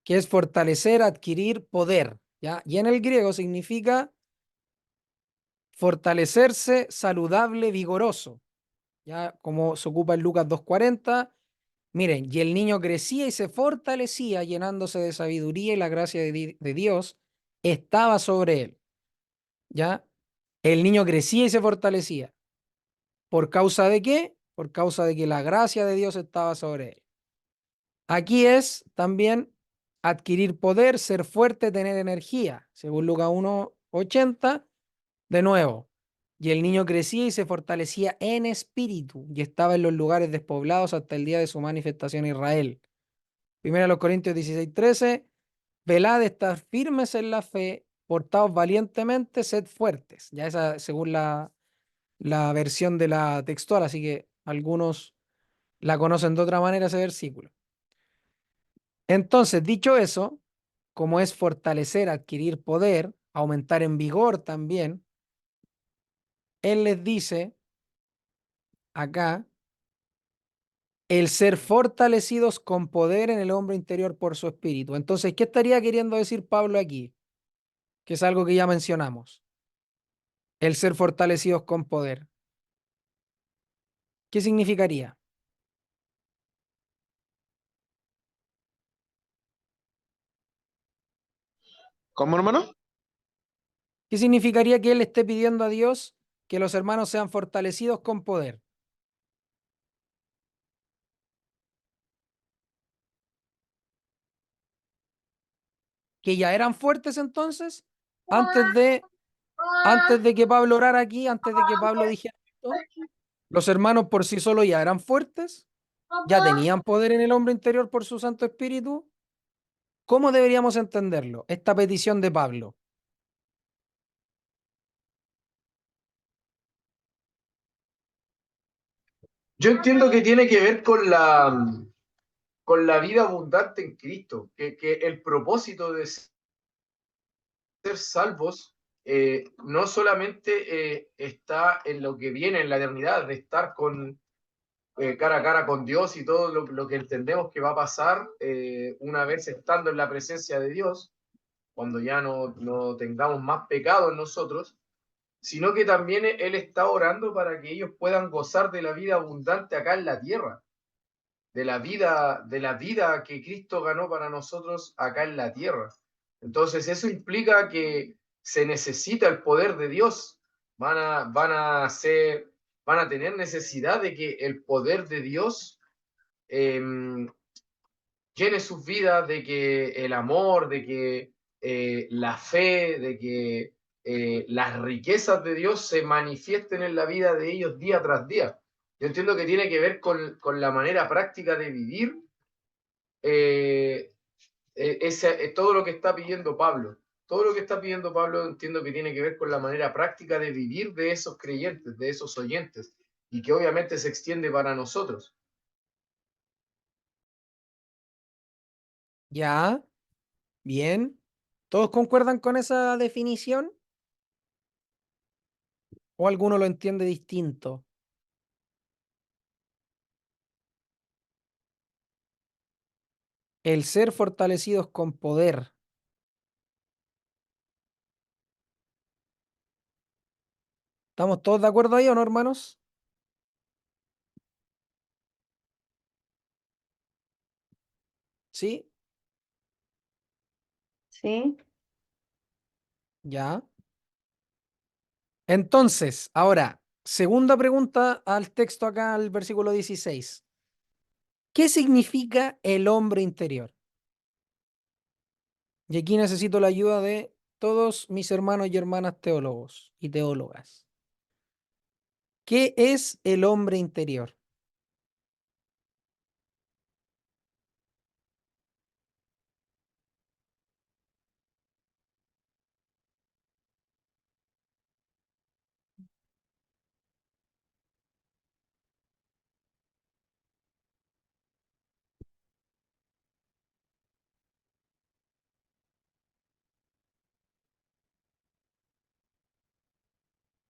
que es fortalecer, adquirir poder. ¿Ya? Y en el griego significa fortalecerse, saludable, vigoroso. ¿Ya? Como se ocupa en Lucas 2:40. Miren, y el niño crecía y se fortalecía, llenándose de sabiduría y la gracia de Dios estaba sobre él. ¿Ya? El niño crecía y se fortalecía. ¿Por causa de qué? Por causa de que la gracia de Dios estaba sobre él. Aquí es también adquirir poder, ser fuerte, tener energía, según Lucas 1:80, de nuevo. Y el niño crecía y se fortalecía en espíritu y estaba en los lugares despoblados hasta el día de su manifestación en Israel. Primera Corintios 16:13, velad, estad firmes en la fe, portaos valientemente, sed fuertes. Ya esa según la versión de la textual, así que algunos la conocen de otra manera ese versículo. Entonces, dicho eso, como es fortalecer, adquirir poder, aumentar en vigor también, él les dice acá el ser fortalecidos con poder en el hombre interior por su espíritu. Entonces, ¿qué estaría queriendo decir Pablo aquí? Que es algo que ya mencionamos. El ser fortalecidos con poder. ¿Qué significaría? ¿Cómo, hermano? ¿Qué significaría que él esté pidiendo a Dios que los hermanos sean fortalecidos con poder? ¿Que ya eran fuertes entonces? Antes de, antes de que Pablo orara aquí, antes de que Pablo dijera esto, los hermanos por sí solos ya eran fuertes, ya tenían poder en el hombre interior por su Santo Espíritu. ¿Cómo deberíamos entenderlo? Esta petición de Pablo. Yo entiendo que tiene que ver con la vida abundante en Cristo, que el propósito de ser salvos no solamente está en lo que viene en la eternidad, de estar cara a cara con Dios y todo lo que entendemos que va a pasar una vez estando en la presencia de Dios, cuando ya no tengamos más pecado en nosotros, sino que también Él está orando para que ellos puedan gozar de la vida abundante acá en la tierra, de la vida que Cristo ganó para nosotros acá en la tierra. Entonces eso implica que se necesita el poder de Dios. Van a tener necesidad de que el poder de Dios eh, llene sus vidas, de que el amor, de que la fe, de que las riquezas de Dios se manifiesten en la vida de ellos día tras día. Yo entiendo que tiene que ver con la manera práctica de vivir todo lo que está pidiendo Pablo. Todo lo que está pidiendo Pablo entiendo que tiene que ver con la manera práctica de vivir de esos creyentes, de esos oyentes, y que obviamente se extiende para nosotros. Ya, bien. ¿Todos concuerdan con esa definición? ¿O alguno lo entiende distinto? el ser fortalecidos con poder. ¿Estamos todos de acuerdo ahí o no, hermanos? ¿Sí? ¿Sí? Ya. Entonces, ahora, segunda pregunta al texto acá, al versículo 16. ¿Qué significa el hombre interior? Y aquí necesito la ayuda de todos mis hermanos y hermanas teólogos y teólogas. ¿Qué es el hombre interior?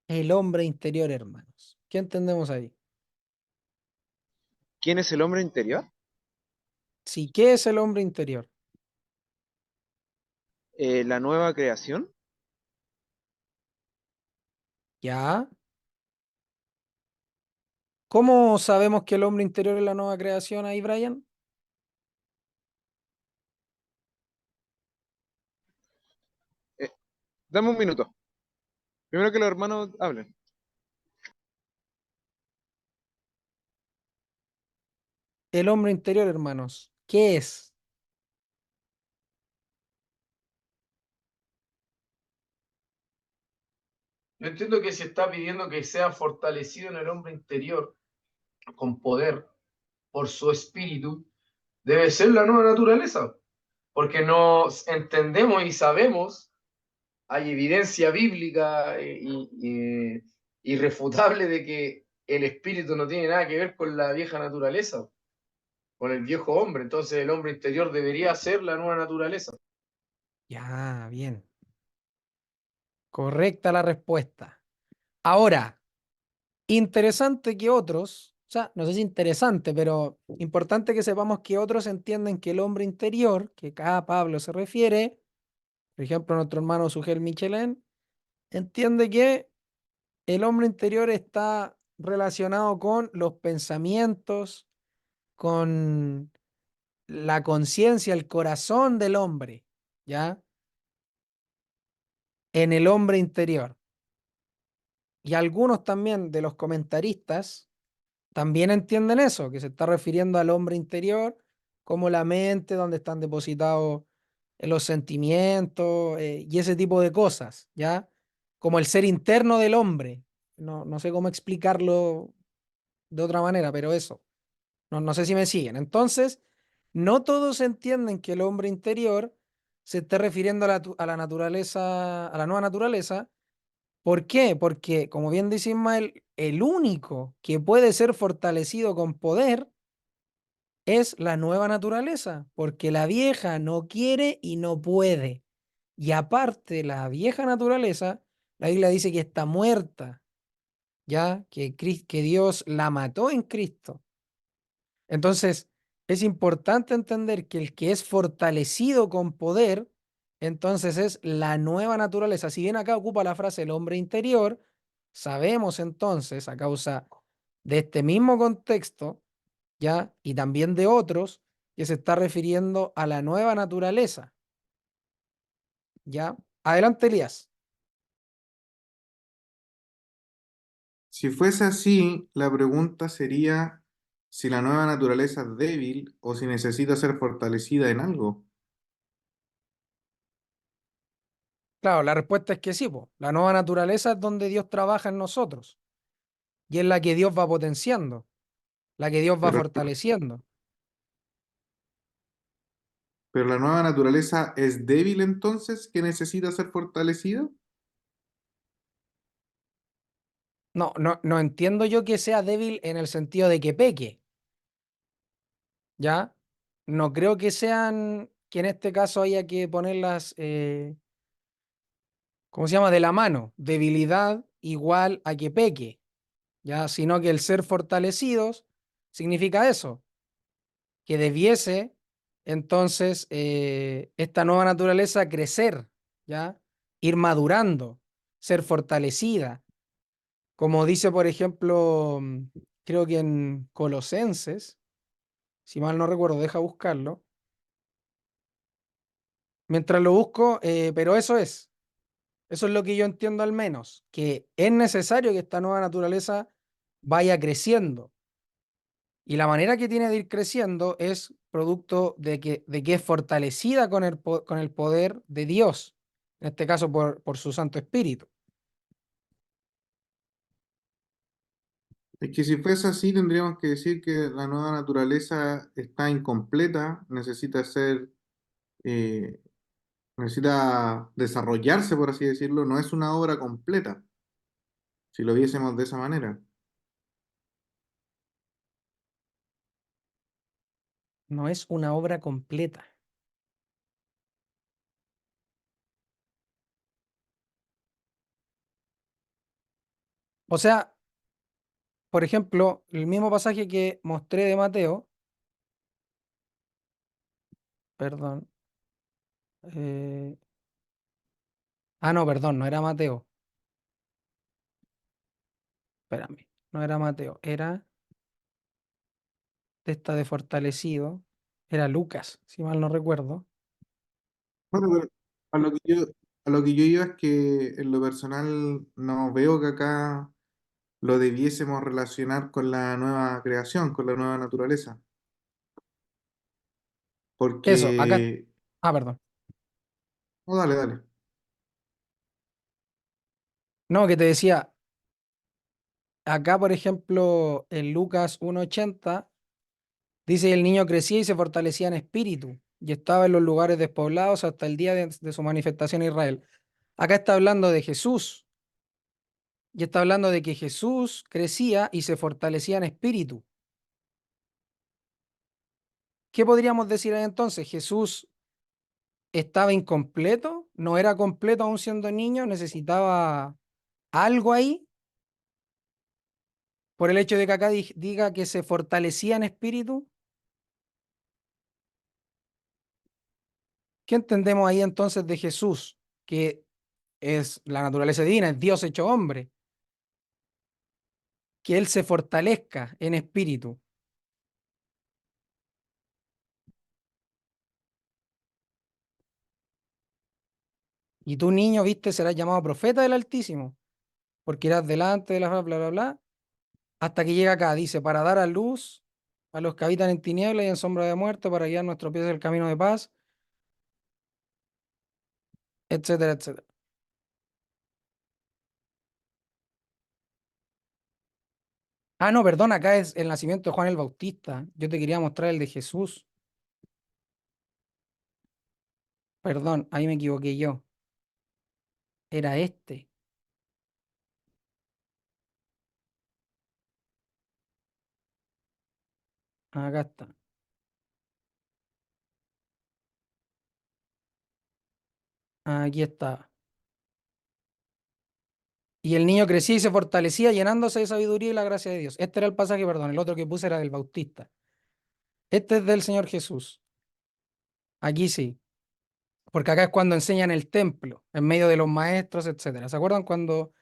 El hombre interior, hermanos. ¿Qué entendemos ahí? ¿Quién es el hombre interior? Sí, ¿qué es el hombre interior? La nueva creación. ¿Ya? ¿Cómo sabemos que el hombre interior es la nueva creación ahí, Brian? Eh, Dame un minuto. Primero que los hermanos hablen. El hombre interior, hermanos. ¿Qué es? Yo entiendo que se está pidiendo que sea fortalecido en el hombre interior con poder por su espíritu, debe ser la nueva naturaleza, porque nos entendemos y sabemos, hay evidencia bíblica irrefutable de que el espíritu no tiene nada que ver con la vieja naturaleza, con el viejo hombre, entonces el hombre interior debería ser la nueva naturaleza. Ya, bien. Correcta la respuesta. Ahora, interesante que otros, o sea, no sé si interesante, pero importante que sepamos que otros entienden que el hombre interior, que acá Pablo se refiere, por ejemplo, nuestro hermano Sugel Michelén, entiende que el hombre interior está relacionado con los pensamientos, con la conciencia, el corazón del hombre, ¿ya? En el hombre interior. Y algunos también de los comentaristas también entienden eso, que se está refiriendo al hombre interior como la mente donde están depositados los sentimientos y ese tipo de cosas, ¿ya? Como el ser interno del hombre. No, no sé cómo explicarlo de otra manera, pero eso. No, no sé si me siguen. Entonces, no todos entienden que el hombre interior se esté refiriendo a la naturaleza, a la nueva naturaleza. ¿Por qué? Porque, como bien dice Ismael, el único que puede ser fortalecido con poder es la nueva naturaleza, porque la vieja no quiere y no puede. Y aparte, la vieja naturaleza, la Biblia dice que está muerta, ya que Dios la mató en Cristo. Entonces, es importante entender que el que es fortalecido con poder, entonces es la nueva naturaleza. Si bien acá ocupa la frase el hombre interior, sabemos entonces, a causa de este mismo contexto, ¿ya? Y también de otros, que se está refiriendo a la nueva naturaleza, ¿ya? Adelante, Elías. Si fuese así, la pregunta sería si la nueva naturaleza es débil o si necesita ser fortalecida en algo. Claro, la respuesta es que sí, po. La nueva naturaleza es donde Dios trabaja en nosotros y es la que Dios va potenciando, la que Dios va Pero, fortaleciendo. pero la nueva naturaleza es débil entonces que necesita ser fortalecida. No, no, no entiendo yo que sea débil en el sentido de que peque, ¿ya? No creo que sean, que en este caso haya que ponerlas, ¿cómo se llama? De la mano, debilidad igual a que peque, ¿ya? Sino que el ser fortalecidos significa eso, que debiese entonces esta nueva naturaleza crecer, ¿ya? Ir madurando, ser fortalecida. Como dice, por ejemplo, creo que en Colosenses, si mal no recuerdo, deja buscarlo. Mientras lo busco, pero eso es lo que yo entiendo al menos, que es necesario que esta nueva naturaleza vaya creciendo. Y la manera que tiene de ir creciendo es producto de que es fortalecida con el poder de Dios, en este caso por su Santo Espíritu. Es que si fuese así, tendríamos que decir que la nueva naturaleza está incompleta, eh, necesita desarrollarse, por así decirlo, no es una obra completa, si lo viésemos de esa manera. No es una obra completa. O sea, por ejemplo, el mismo pasaje que mostré de Mateo, perdón. eh, no, perdón, no era Mateo. Espérame, no era Mateo, era de esta de fortalecido, era Lucas, si mal no recuerdo. Bueno, pero a lo que a lo que yo iba es que en lo personal no veo que acá lo debiésemos relacionar con la nueva creación, con la nueva naturaleza, Eso, acá, porque... perdón. Oh, dale, dale. No, que te decía, acá, por ejemplo, en Lucas 1:80, dice: el niño crecía y se fortalecía en espíritu, y estaba en los lugares despoblados hasta el día de su manifestación en Israel. Acá está hablando de Jesús, y está hablando de que Jesús crecía y se fortalecía en espíritu. ¿Qué podríamos decir ahí entonces? ¿Jesús estaba incompleto? ¿No era completo aún siendo niño? ¿Necesitaba algo ahí? Por el hecho de que acá diga que se fortalecía en espíritu. ¿Qué entendemos ahí entonces de Jesús? Que es la naturaleza divina, es Dios hecho hombre, que Él se fortalezca en espíritu. Y tú, niño, viste, serás llamado profeta del Altísimo, porque irás delante de la bla, bla, bla, bla, hasta que llega acá, dice: para dar a luz a los que habitan en tinieblas y en sombra de muerte, para guiar nuestros pies del camino de paz, etcétera, etcétera. No, perdón, acá es el nacimiento de Juan el Bautista. Yo te quería mostrar el de Jesús. Perdón, ahí me equivoqué yo. Era este. Acá está. Aquí está. Y el niño crecía y se fortalecía, llenándose de sabiduría y la gracia de Dios. Este era el pasaje, perdón. El otro que puse era del Bautista. Este es del Señor Jesús. Aquí sí. Porque acá es cuando enseñan el templo, en medio de los maestros, etcétera. ¿Se acuerdan cuando,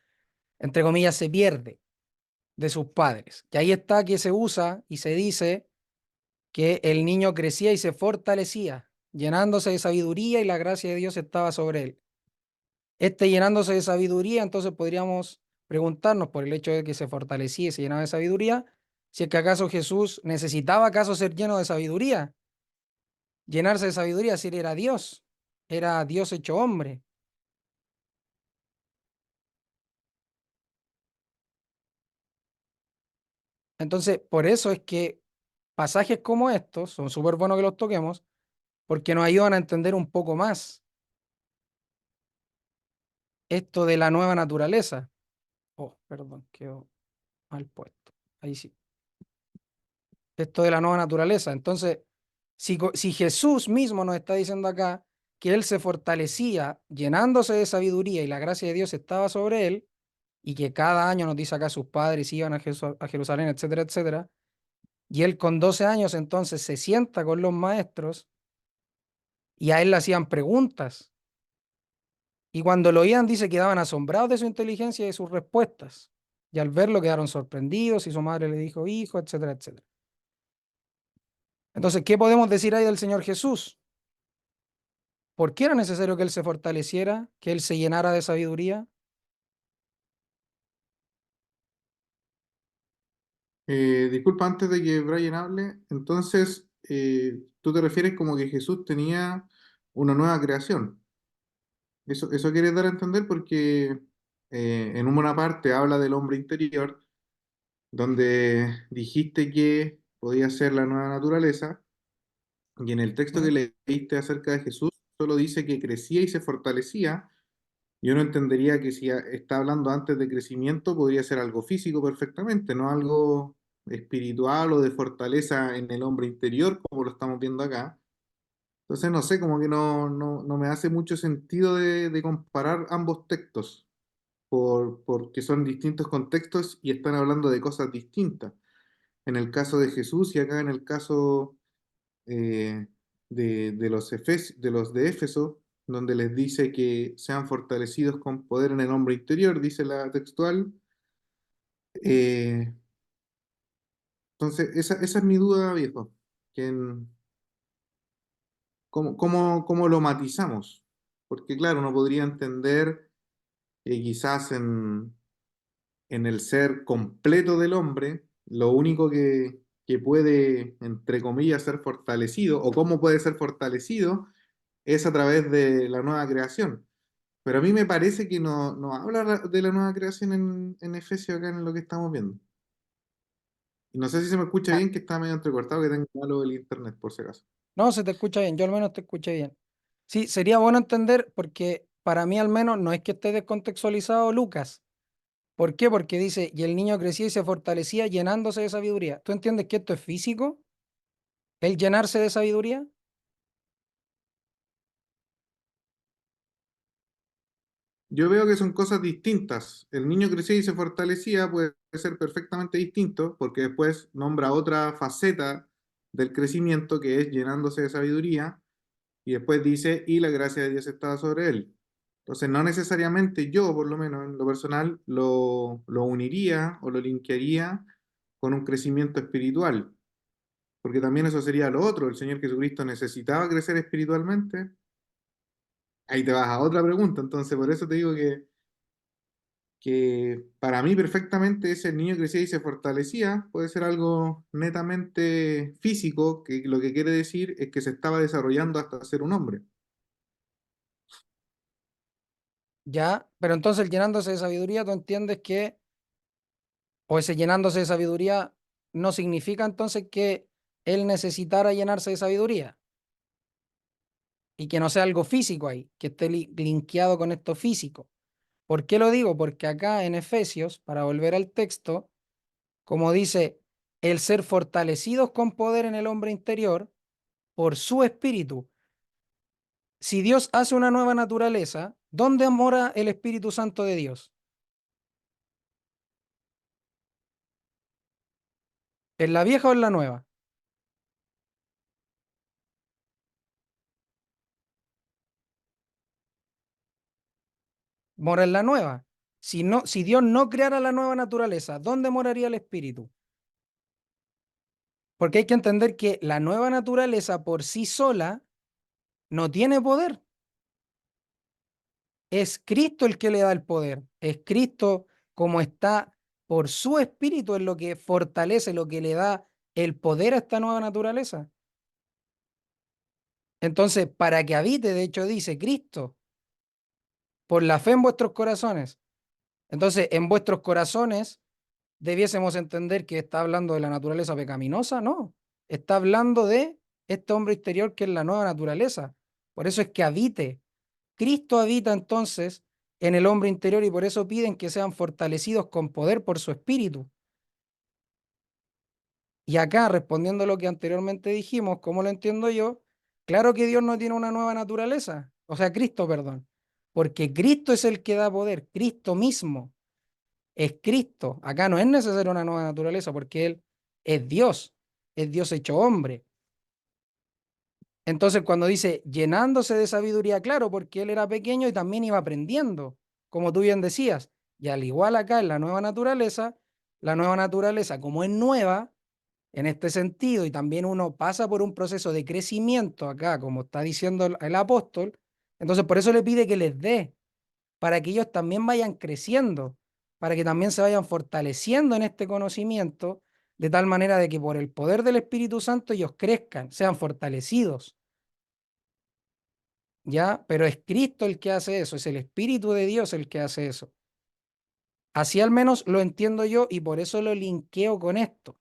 entre comillas, se pierde de sus padres? Que ahí está que se usa y se dice que el niño crecía y se fortalecía, llenándose de sabiduría y la gracia de Dios estaba sobre él. Este llenándose de sabiduría, entonces podríamos preguntarnos, por el hecho de que se fortalecía y se llenaba de sabiduría, si es que acaso Jesús necesitaba acaso ser lleno de sabiduría, llenarse de sabiduría, si él era Dios hecho hombre. Entonces, por eso es que pasajes como estos son súper buenos que los toquemos, porque nos ayudan a entender un poco más esto de la nueva naturaleza. Oh, perdón, quedó mal puesto. Ahí sí. Esto de la nueva naturaleza. Entonces, si Jesús mismo nos está diciendo acá que él se fortalecía llenándose de sabiduría y la gracia de Dios estaba sobre él, y que cada año nos dice acá sus padres iban a Jerusalén, etcétera, etcétera, y él con 12 años entonces se sienta con los maestros y a él le hacían preguntas. Y cuando lo oían, dice, quedaban asombrados de su inteligencia y de sus respuestas. Y al verlo quedaron sorprendidos y su madre le dijo, hijo, etcétera, etcétera. Entonces, ¿qué podemos decir ahí del Señor Jesús? ¿Por qué era necesario que Él se fortaleciera, que Él se llenara de sabiduría? Disculpa, antes de que Brian hable, entonces tú te refieres como que Jesús tenía una nueva creación. Eso quieres dar a entender porque en una parte habla del hombre interior, donde dijiste que podía ser la nueva naturaleza, y en el texto que leíste acerca de Jesús solo dice que crecía y se fortalecía. Yo no entendería que si está hablando antes de crecimiento, podría ser algo físico perfectamente, no algo espiritual o de fortaleza en el hombre interior, como lo estamos viendo acá. Entonces, no sé, como que no me hace mucho sentido de comparar ambos textos, porque son distintos contextos y están hablando de cosas distintas. En el caso de Jesús y acá en el caso eh, de los de Éfeso, donde les dice que sean fortalecidos con poder en el hombre interior, dice la textual. Eh, entonces, esa es mi duda, viejo, que cómo lo matizamos. Porque claro, uno podría entender quizás en el ser completo del hombre, lo único que puede, entre comillas, ser fortalecido, o cómo puede ser fortalecido, es a través de la nueva creación. Pero a mí me parece que no habla de la nueva creación en Efesios acá en lo que estamos viendo. Y no sé si se me escucha Ah, bien, que está medio entrecortado, que tengo malo el internet, por si acaso. no, se te escucha bien, yo al menos te escuché bien. Sí, sería bueno entender porque para mí al menos no es que esté descontextualizado Lucas. ¿Por qué? Porque dice, y el niño crecía y se fortalecía llenándose de sabiduría. ¿Tú entiendes que esto es físico? ¿El llenarse de sabiduría? Yo veo que son cosas distintas. El niño crecía y se fortalecía puede ser perfectamente distinto, porque después nombra otra faceta del crecimiento que es llenándose de sabiduría, y después dice, y la gracia de Dios estaba sobre él. Entonces, no necesariamente yo, por lo menos en lo personal, lo uniría o lo linkearía con un crecimiento espiritual, porque también eso sería lo otro. El Señor Jesucristo necesitaba crecer espiritualmente. Ahí te vas a otra pregunta, entonces por eso te digo que para mí perfectamente ese niño crecía y se fortalecía, puede ser algo netamente físico, que lo que quiere decir es que se estaba desarrollando hasta ser un hombre. Ya, pero entonces el llenándose de sabiduría, tú entiendes que, o ese llenándose de sabiduría, no significa entonces que él necesitara llenarse de sabiduría y que no sea algo físico ahí, que esté linkeado con esto físico. ¿Por qué lo digo? Porque acá en Efesios, para volver al texto, como dice, el ser fortalecidos con poder en el hombre interior por su espíritu. Si Dios hace una nueva naturaleza, ¿dónde mora el Espíritu Santo de Dios? ¿En la vieja o en la nueva? Mora en la nueva. Si no, si Dios no creara la nueva naturaleza, ¿dónde moraría el Espíritu? Porque hay que entender que la nueva naturaleza por sí sola no tiene poder. Es Cristo el que le da el poder. Es Cristo como está por su espíritu en lo que fortalece, lo que le da el poder a esta nueva naturaleza. Entonces, para que habite, de hecho dice Cristo, por la fe en vuestros corazones. Entonces, en vuestros corazones debiésemos entender que está hablando de la naturaleza pecaminosa, no. Está hablando de este hombre exterior que es la nueva naturaleza. Por eso es que habite. Cristo habita entonces en el hombre interior y por eso piden que sean fortalecidos con poder por su espíritu. Y acá, respondiendo a lo que anteriormente dijimos, ¿cómo lo entiendo yo? Claro que Dios no tiene una nueva naturaleza, o sea, Cristo, perdón, porque Cristo es el que da poder, Cristo mismo es Cristo. Acá no es necesaria una nueva naturaleza porque Él es Dios hecho hombre. Entonces, cuando dice llenándose de sabiduría, claro, porque él era pequeño y también iba aprendiendo, como tú bien decías. Y al igual acá en la nueva naturaleza, como es nueva en este sentido, y también uno pasa por un proceso de crecimiento acá, como está diciendo el apóstol, entonces por eso le pide que les dé, para que ellos también vayan creciendo, para que también se vayan fortaleciendo en este conocimiento, de tal manera de que por el poder del Espíritu Santo ellos crezcan, sean fortalecidos. ¿Ya? Pero es Cristo el que hace eso, es el Espíritu de Dios el que hace eso. Así al menos lo entiendo yo y por eso lo linkeo con esto,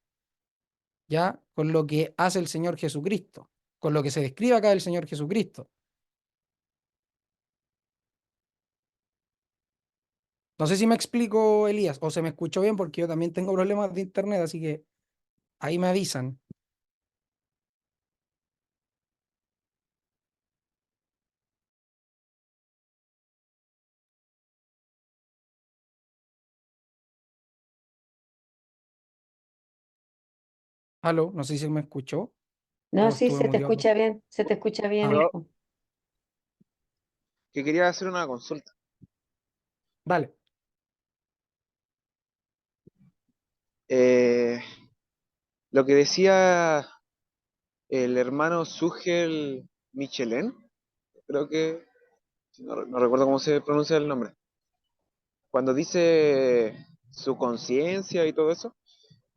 ¿ya? Con lo que hace el Señor Jesucristo, con lo que se describe acá del Señor Jesucristo. No sé si me explico, Elías, o se me escuchó bien porque yo también tengo problemas de internet, así que ahí me avisan. Aló, no sé si me escuchó No, o sí, estuve se te muteado. escucha bien, se te escucha bien, Ah, Yo hijo. que quería hacer una consulta. dale. Eh, lo que decía el hermano Sugel Michelin, creo que, no recuerdo cómo se pronuncia el nombre, cuando dice su conciencia y todo eso,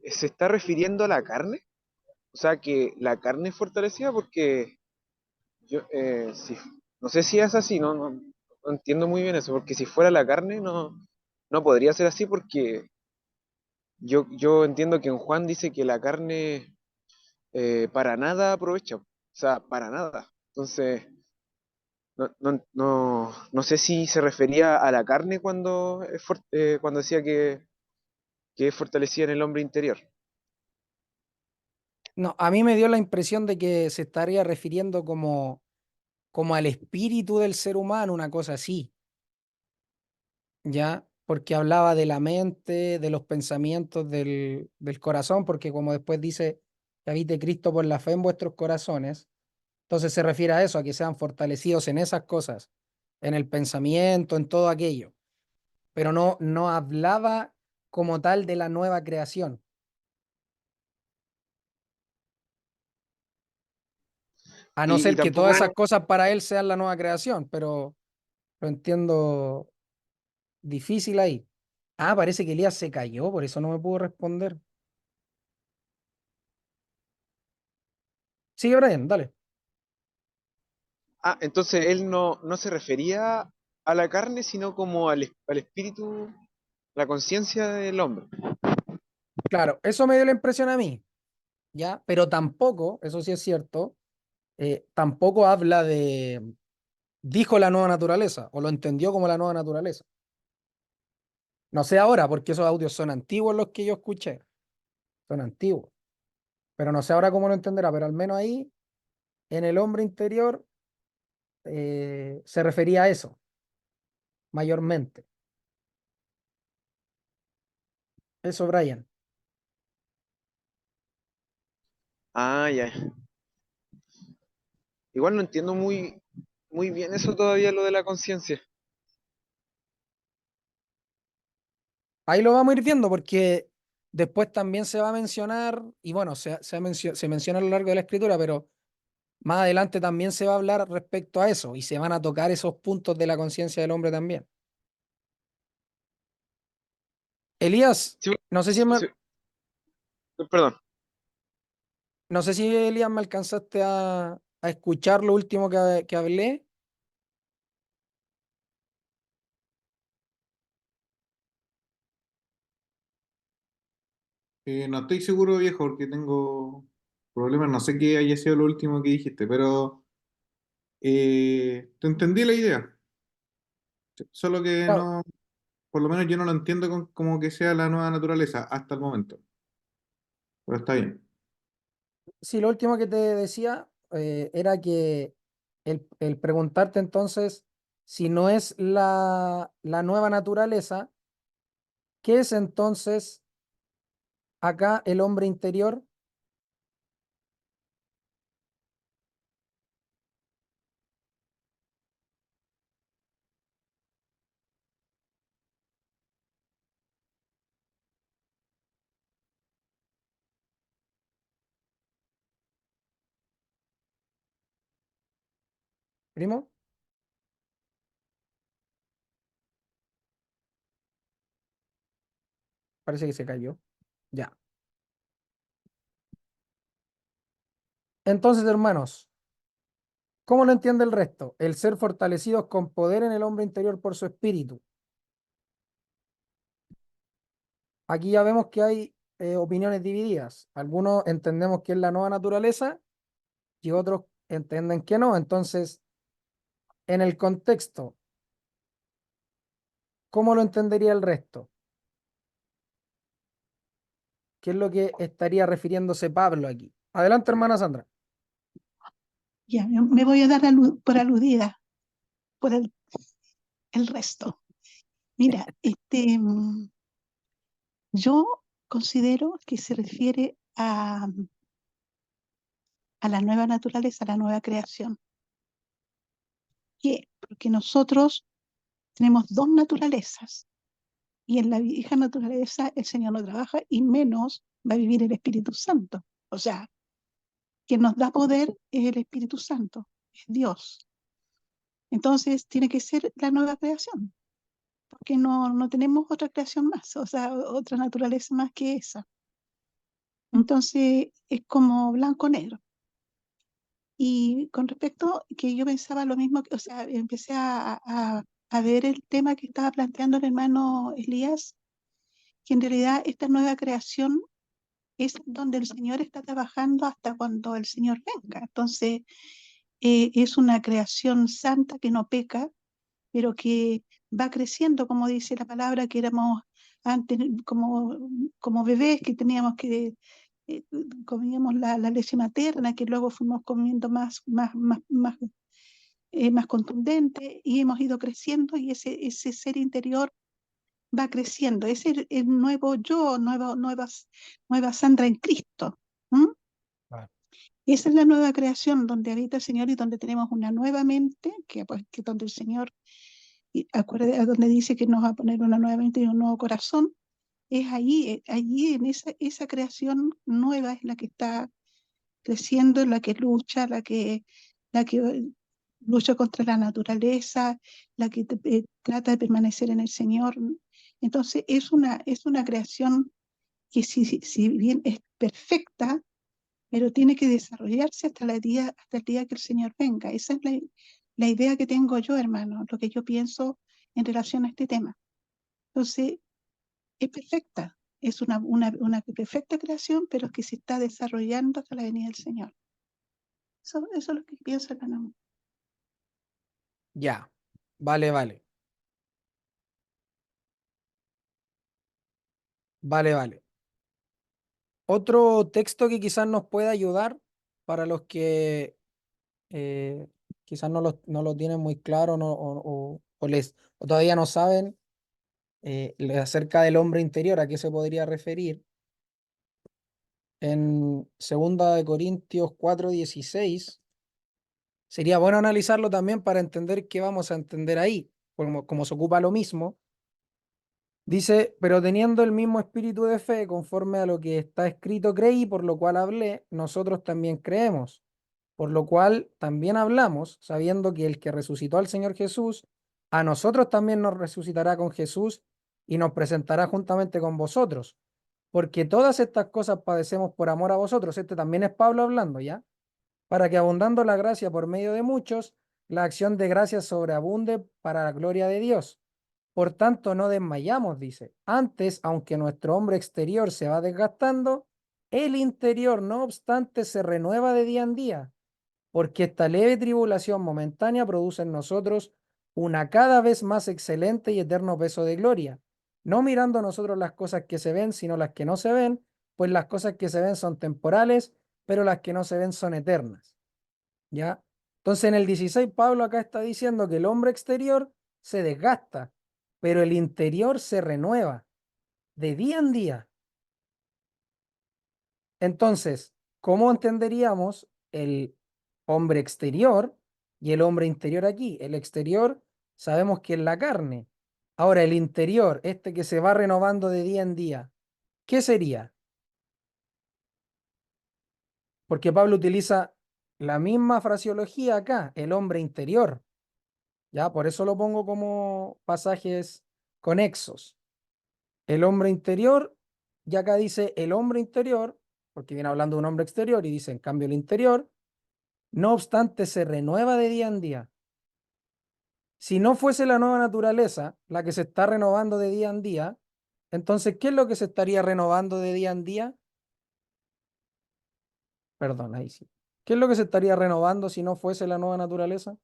¿se está refiriendo a la carne? O sea, que la carne es fortalecida porque yo, no sé si es así, no entiendo muy bien eso, porque si fuera la carne no podría ser así porque yo entiendo que en Juan dice que la carne para nada aprovecha, o sea, para nada. Entonces, no sé si se refería a la carne cuando, cuando decía que es fortalecida en el hombre interior. No, a mí me dio la impresión de que se estaría refiriendo como al espíritu del ser humano, una cosa así. ¿Ya? Porque hablaba de la mente, de los pensamientos del corazón, porque como después dice, que habite Cristo por la fe en vuestros corazones, entonces se refiere a eso, a que sean fortalecidos en esas cosas, en el pensamiento, en todo aquello, pero no hablaba como tal de la nueva creación, a no Y ser que todas esas tampoco, cosas para él sean la nueva creación, pero lo entiendo difícil ahí. Ah, parece que Elías se cayó, por eso no me pudo responder. Sigue, Brian, dale. entonces él no se refería a la carne, sino como al espíritu, la conciencia del hombre. Claro, eso me dio la impresión a mí, ¿ya? Pero tampoco, eso sí es cierto, tampoco habla dijo la nueva naturaleza, o lo entendió como la nueva naturaleza. No sé ahora, porque esos audios son antiguos los que yo escuché, son antiguos, pero no sé ahora cómo lo entenderá, pero al menos ahí, en el hombre interior, se refería a eso, mayormente. Eso, Brian. Ya. Igual no entiendo muy bien eso todavía, lo de la conciencia. Ahí lo vamos a ir viendo porque después también se va a mencionar, y bueno, se menciona a lo largo de la escritura, pero más adelante también se va a hablar respecto a eso y se van a tocar esos puntos de la conciencia del hombre también. Elías, Sí, no sé si sí, me, sí, perdón. no sé si Elías me alcanzaste a escuchar lo último que hablé. No estoy seguro, viejo, porque tengo problemas. No sé qué haya sido lo último que dijiste, pero te entendí la idea. Solo que Claro, no, por lo menos yo no lo entiendo como que sea la nueva naturaleza hasta el momento. Pero está bien. sí, lo último que te decía era que el preguntarte entonces si no es la nueva naturaleza, ¿qué es entonces acá el hombre interior? Primo. Parece que se cayó. Ya. Entonces, hermanos, ¿cómo lo entiende el resto? El ser fortalecidos con poder en el hombre interior por su espíritu. Aquí ya vemos que hay opiniones divididas. Algunos entendemos que es la nueva naturaleza y otros entienden que no. Entonces, en el contexto, ¿cómo lo entendería el resto? ¿Qué es lo que estaría refiriéndose Pablo aquí? Adelante, hermana Sandra. Ya, me voy a dar por aludida por el resto. Mira, yo considero que se refiere a la nueva naturaleza, a la nueva creación. ¿Por qué? Porque nosotros tenemos dos naturalezas y en la vieja naturaleza el Señor no trabaja y menos va a vivir el Espíritu Santo. O sea, quien nos da poder es el Espíritu Santo, es Dios. Entonces tiene que ser la nueva creación, porque no tenemos otra creación más, o sea, otra naturaleza más que esa. Entonces es como blanco-negro. Y con respecto que yo pensaba lo mismo, o sea, empecé a ver el tema que estaba planteando el hermano Elías, que en realidad esta nueva creación es donde el Señor está trabajando hasta cuando el Señor venga. Entonces, es una creación santa que no peca, pero que va creciendo, como dice la palabra, que éramos antes como bebés, que teníamos que comíamos la leche materna, que luego fuimos comiendo más contundente y hemos ido creciendo y ese ser interior va creciendo. Ese es el nuevo yo, nueva Sandra en Cristo. ¿M? Claro. Esa es la nueva creación donde habita el Señor y donde tenemos una nueva mente, que donde el Señor, y acuérdate, donde dice que nos va a poner una nueva mente y un nuevo corazón, es allí en esa creación nueva es la que está creciendo, la que lucha, la que lucha contra la naturaleza, la que trata de permanecer en el Señor. Entonces es una creación que si bien es perfecta, pero tiene que desarrollarse hasta el día que el Señor venga. Esa es la idea que tengo yo, hermano, lo que yo pienso en relación a este tema. Entonces, es perfecta, es una perfecta creación, pero que se está desarrollando hasta la venida del Señor. Eso es lo que pienso, hermano. Ya. Vale, vale. Vale, vale. Otro texto que quizás nos pueda ayudar para los que quizás no lo tienen muy claro o todavía no saben acerca del hombre interior, a qué se podría referir. En 2 Corintios 4:16 sería bueno analizarlo también para entender qué vamos a entender ahí, como se ocupa lo mismo. Dice, pero teniendo el mismo espíritu de fe, conforme a lo que está escrito, creí, por lo cual hablé, nosotros también creemos, por lo cual también hablamos, sabiendo que el que resucitó al Señor Jesús, a nosotros también nos resucitará con Jesús y nos presentará juntamente con vosotros, porque todas estas cosas padecemos por amor a vosotros. Este también es Pablo hablando, ¿ya? Para que abundando la gracia por medio de muchos, la acción de gracia sobreabunde para la gloria de Dios. Por tanto, no desmayamos, dice. Antes, aunque nuestro hombre exterior se va desgastando, el interior, no obstante, se renueva de día en día, porque esta leve tribulación momentánea produce en nosotros una cada vez más excelente y eterno peso de gloria, no mirando nosotros las cosas que se ven, sino las que no se ven, pues las cosas que se ven son temporales, pero las que no se ven son eternas. ¿Ya? Entonces en el 16 Pablo acá está diciendo que el hombre exterior se desgasta, pero el interior se renueva de día en día. Entonces, ¿cómo entenderíamos el hombre exterior y el hombre interior aquí? El exterior sabemos que es la carne. Ahora, el interior, este que se va renovando de día en día, ¿qué sería? Porque Pablo utiliza la misma fraseología acá, el hombre interior. Ya, por eso lo pongo como pasajes conexos. El hombre interior, y acá dice el hombre interior, porque viene hablando de un hombre exterior y dice en cambio el interior, no obstante se renueva de día en día. Si no fuese la nueva naturaleza la que se está renovando de día en día, entonces, ¿qué es lo que se estaría renovando de día en día? Perdón, ahí sí. ¿Qué es lo que se estaría renovando si no fuese la nueva naturaleza?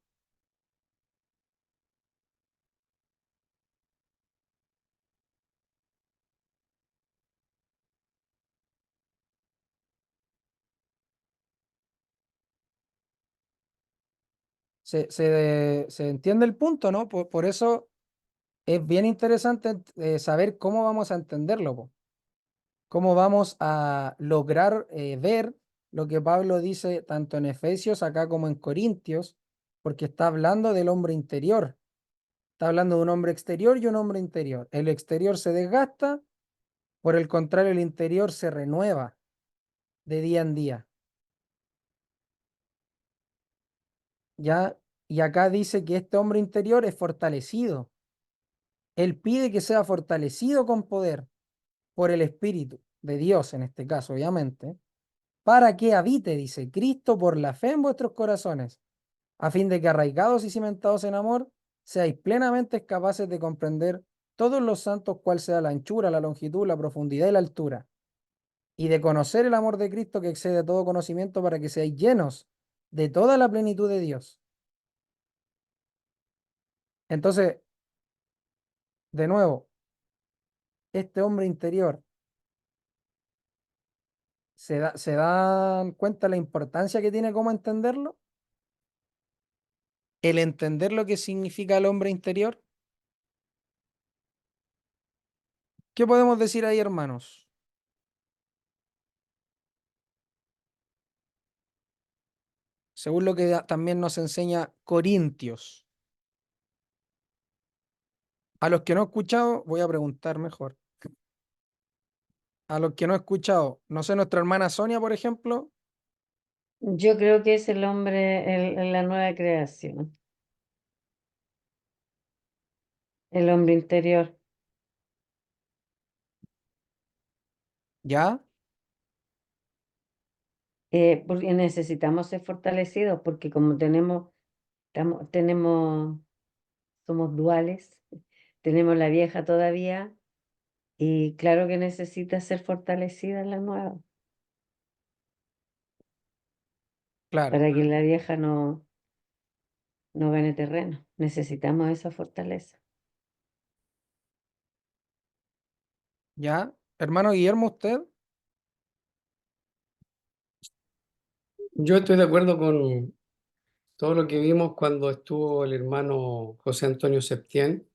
Se entiende el punto, ¿no? Por eso es bien interesante saber cómo vamos a entenderlo, po. Cómo vamos a lograr ver lo que Pablo dice tanto en Efesios acá como en Corintios, porque está hablando del hombre interior. Está hablando de un hombre exterior y un hombre interior. El exterior se desgasta, por el contrario, el interior se renueva de día en día. ¿Ya? Y acá dice que este hombre interior es fortalecido. Él pide que sea fortalecido con poder por el Espíritu de Dios, en este caso, obviamente, para que habite, dice Cristo, por la fe en vuestros corazones, a fin de que arraigados y cimentados en amor, seáis plenamente capaces de comprender todos los santos cuál sea la anchura, la longitud, la profundidad y la altura, y de conocer el amor de Cristo que excede todo conocimiento para que seáis llenos de toda la plenitud de Dios. Entonces, de nuevo, este hombre interior se dan cuenta la importancia que tiene cómo entenderlo, el entender lo que significa el hombre interior. ¿Qué podemos decir ahí, hermanos? Según lo que también nos enseña Corintios. A los que no he escuchado, voy a preguntar mejor. A los que no he escuchado, no sé, nuestra hermana Sonia, por ejemplo, Yo creo que es el hombre, la nueva creación, el hombre interior. ¿ya? Porque necesitamos ser fortalecidos, porque como somos duales, tenemos la vieja todavía, y claro que necesita ser fortalecida la nueva, Claro, para que la vieja no gane terreno. Necesitamos esa fortaleza. ¿ya? Hermano Guillermo, usted, Yo estoy de acuerdo con todo lo que vimos cuando estuvo el hermano José Antonio Septién.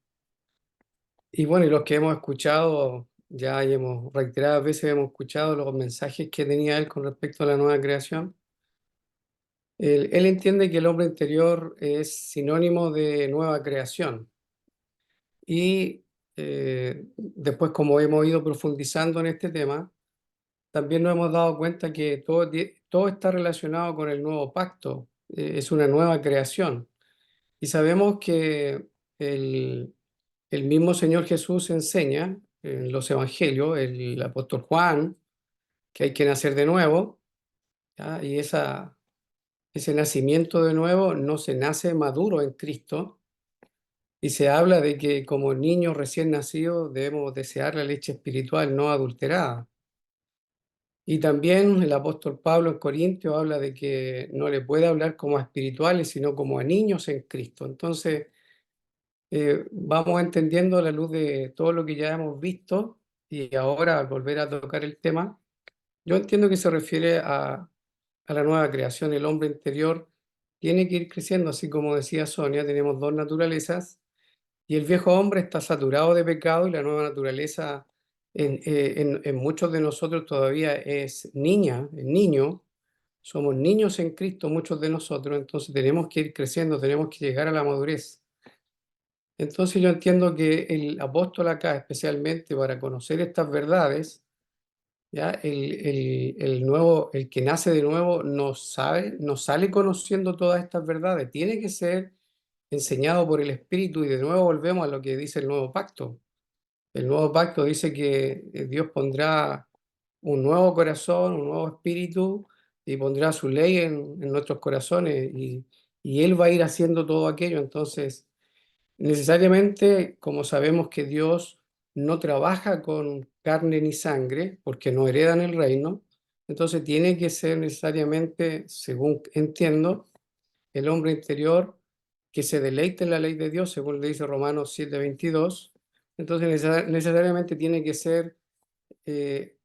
Y bueno, y los que hemos escuchado, ya y hemos reiteradas veces hemos escuchado los mensajes que tenía él con respecto a la nueva creación. Él entiende que el hombre interior es sinónimo de nueva creación. Y después, como hemos ido profundizando en este tema, también nos hemos dado cuenta que todo está relacionado con el nuevo pacto, es una nueva creación. Y sabemos que el mismo Señor Jesús enseña en los evangelios, el apóstol Juan, que hay que nacer de nuevo, ¿ya? Y ese nacimiento de nuevo no se nace maduro en Cristo, y se habla de que como niños recién nacidos debemos desear la leche espiritual no adulterada. Y también el apóstol Pablo en Corintios habla de que no le puede hablar como a espirituales, sino como a niños en Cristo. Entonces, vamos entendiendo a la luz de todo lo que ya hemos visto, y ahora al volver a tocar el tema, yo entiendo que se refiere a la nueva creación. El hombre interior tiene que ir creciendo, así como decía Sonia, tenemos dos naturalezas, y el viejo hombre está saturado de pecado, y la nueva naturaleza en muchos de nosotros todavía es niña, es niño. Somos niños en Cristo, muchos de nosotros, entonces tenemos que ir creciendo, tenemos que llegar a la madurez. Entonces yo entiendo que el apóstol acá, especialmente para conocer estas verdades, ¿ya? El nuevo, el que nace de nuevo no sabe, no sale conociendo todas estas verdades, tiene que ser enseñado por el Espíritu y de nuevo volvemos a lo que dice el nuevo pacto. El nuevo pacto dice que Dios pondrá un nuevo corazón, un nuevo espíritu y pondrá su ley en nuestros corazones y Él va a ir haciendo todo aquello. Entonces, necesariamente, como sabemos que Dios no trabaja con carne ni sangre, porque no heredan el reino, entonces tiene que ser necesariamente, según entiendo, el hombre interior que se deleite en la ley de Dios, según le dice Romanos 7:22. Entonces necesariamente tiene que ser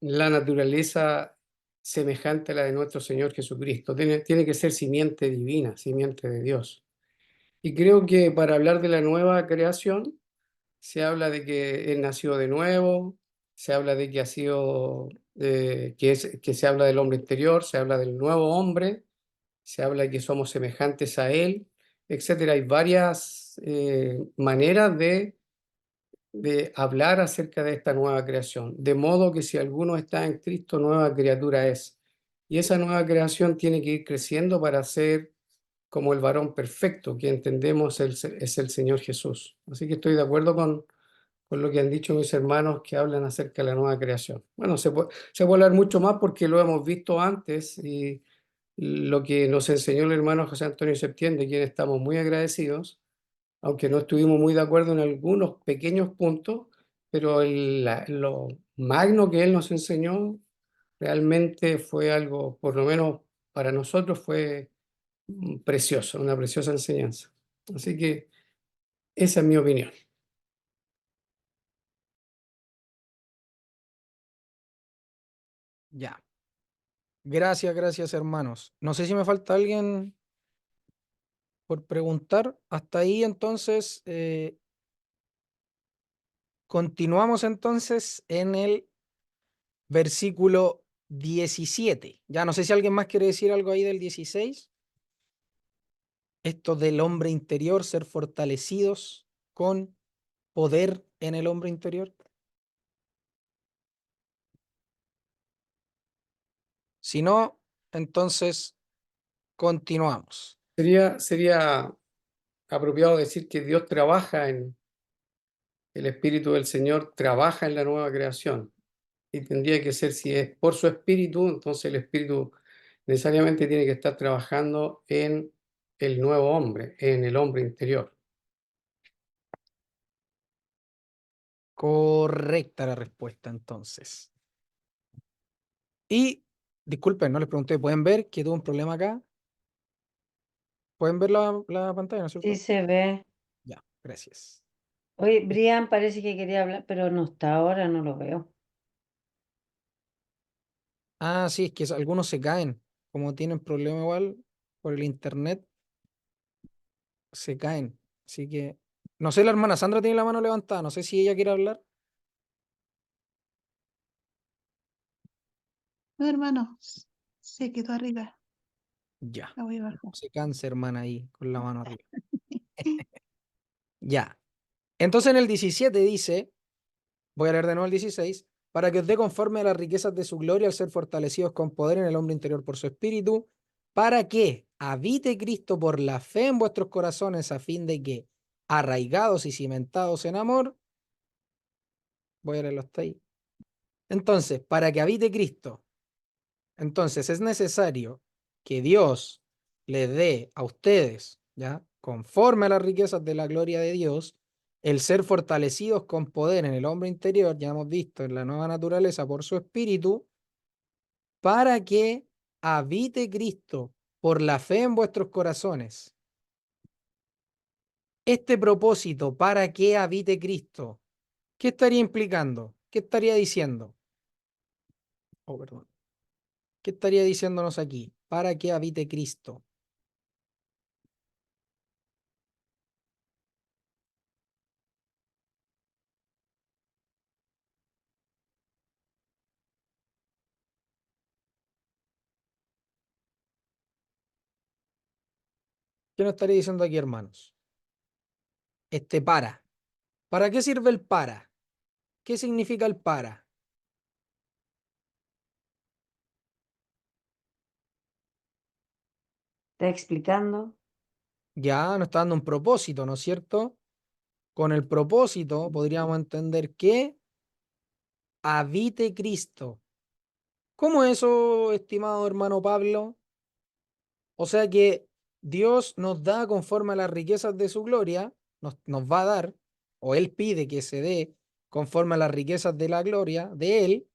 la naturaleza semejante a la de nuestro Señor Jesucristo. Tiene que ser simiente divina, simiente de Dios. Y creo que para hablar de la nueva creación, se habla de que Él nació de nuevo, se habla de que ha sido, que se habla del hombre interior, se habla del nuevo hombre, se habla de que somos semejantes a Él, etcétera. Hay varias maneras de hablar acerca de esta nueva creación, de modo que si alguno está en Cristo, nueva criatura es. Y esa nueva creación tiene que ir creciendo para ser como el varón perfecto, que entendemos es el Señor Jesús. Así que estoy de acuerdo con lo que han dicho mis hermanos que hablan acerca de la nueva creación. Bueno, se puede hablar mucho más porque lo hemos visto antes y lo que nos enseñó el hermano José Antonio Septién, de quien estamos muy agradecidos, aunque no estuvimos muy de acuerdo en algunos pequeños puntos, pero lo magno que él nos enseñó realmente fue algo, por lo menos para nosotros, fue precioso, una preciosa enseñanza. Así que esa es mi opinión. Ya. Gracias, gracias, hermanos. No sé si me falta alguien por preguntar. Hasta ahí, entonces, continuamos entonces en el versículo 17. Ya no sé si alguien más quiere decir algo ahí del 16. Esto del hombre interior, ser fortalecidos con poder en el hombre interior. Si no, entonces continuamos. Sería apropiado decir que Dios trabaja en el Espíritu del Señor, trabaja en la nueva creación. Y tendría que ser, si es por su Espíritu, entonces el Espíritu necesariamente tiene que estar trabajando en el nuevo hombre, en el hombre interior. Correcta la respuesta, entonces. Y disculpen, no les pregunté, ¿pueden ver que tuve un problema acá? ¿Pueden ver la pantalla, no es Sí cierto? se ve. Ya, gracias. Oye, Brian parece que quería hablar, pero no está ahora, no lo veo. Ah, sí, es que algunos se caen. Como tienen problema igual por el internet, se caen. Así que, no sé, la hermana Sandra tiene la mano levantada, no sé si ella quiere hablar. No, hermano, se quedó arriba. Ya, La voy abajo. se cansa, hermana, ahí con la mano arriba. Ya. Entonces en el 17 dice, voy a leer de nuevo el 16, para que os dé conforme a las riquezas de su gloria al ser fortalecidos con poder en el hombre interior por su espíritu, para que habite Cristo por la fe en vuestros corazones, a fin de que, arraigados y cimentados en amor, voy a leerlo hasta ahí. Entonces, para que habite Cristo, entonces es necesario que Dios les dé a ustedes, ¿ya? Conforme a las riquezas de la gloria de Dios, el ser fortalecidos con poder en el hombre interior, ya hemos visto en la nueva naturaleza por su espíritu, para que habite Cristo por la fe en vuestros corazones. Este propósito, para que habite Cristo, ¿qué estaría implicando? ¿Qué estaría diciendo? Oh, perdón. ¿Qué estaría diciéndonos aquí? Para que habite Cristo. ¿Qué nos estaría diciendo aquí, hermanos? Este para. ¿Para qué sirve el para? ¿Qué significa el para? Está explicando. Ya nos está dando un propósito, ¿no es cierto? Con el propósito podríamos entender que habite Cristo. ¿Cómo eso, estimado hermano Pablo? O sea que Dios nos da conforme a las riquezas de su gloria, nos va a dar, o Él pide que se dé conforme a las riquezas de la gloria de Él,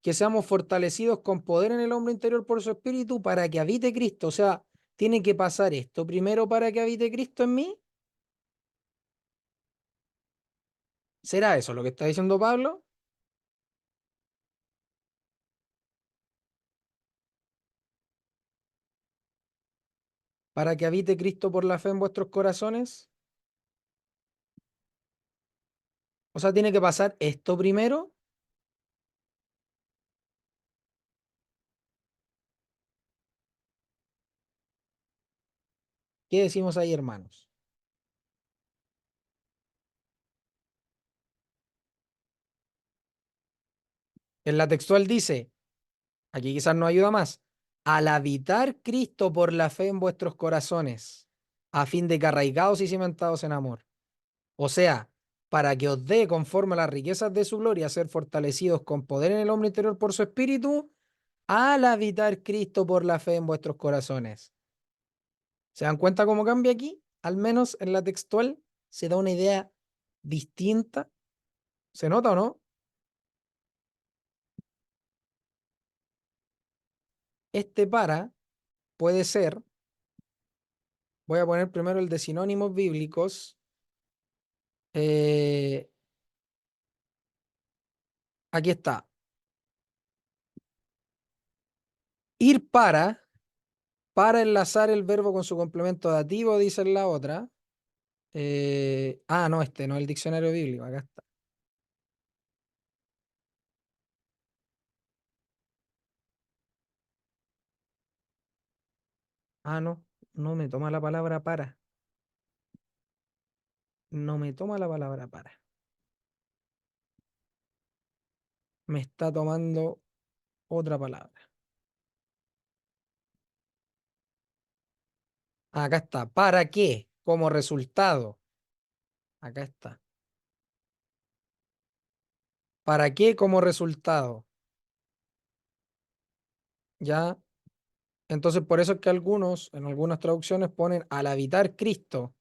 que seamos fortalecidos con poder en el hombre interior por su espíritu para que habite Cristo. O sea, tiene que pasar esto primero para que habite Cristo en mí. ¿Será eso lo que está diciendo Pablo? ¿Para que habite Cristo por la fe en vuestros corazones? O sea, tiene que pasar esto primero. ¿Qué decimos ahí, hermanos? En la textual dice, aquí quizás no ayuda más, al habitar Cristo por la fe en vuestros corazones, a fin de que arraigados y cimentados en amor. O sea, para que os dé conforme a las riquezas de su gloria ser fortalecidos con poder en el hombre interior por su espíritu, al habitar Cristo por la fe en vuestros corazones. ¿Se dan cuenta cómo cambia aquí? Al menos en la textual se da una idea distinta. ¿Se nota o no? Este para puede ser, voy a poner primero el de sinónimos bíblicos. Eh, Aquí está. Ir para enlazar el verbo con su complemento dativo, dice en la otra. No, no el diccionario bíblico, acá está. No, no me toma la palabra para. No me toma la palabra para. Me está tomando otra palabra. Acá está. ¿Para qué? Como resultado. Acá está. ¿Para qué como resultado? Ya. Entonces, por eso es que algunos, en algunas traducciones, ponen al habitar Cristo,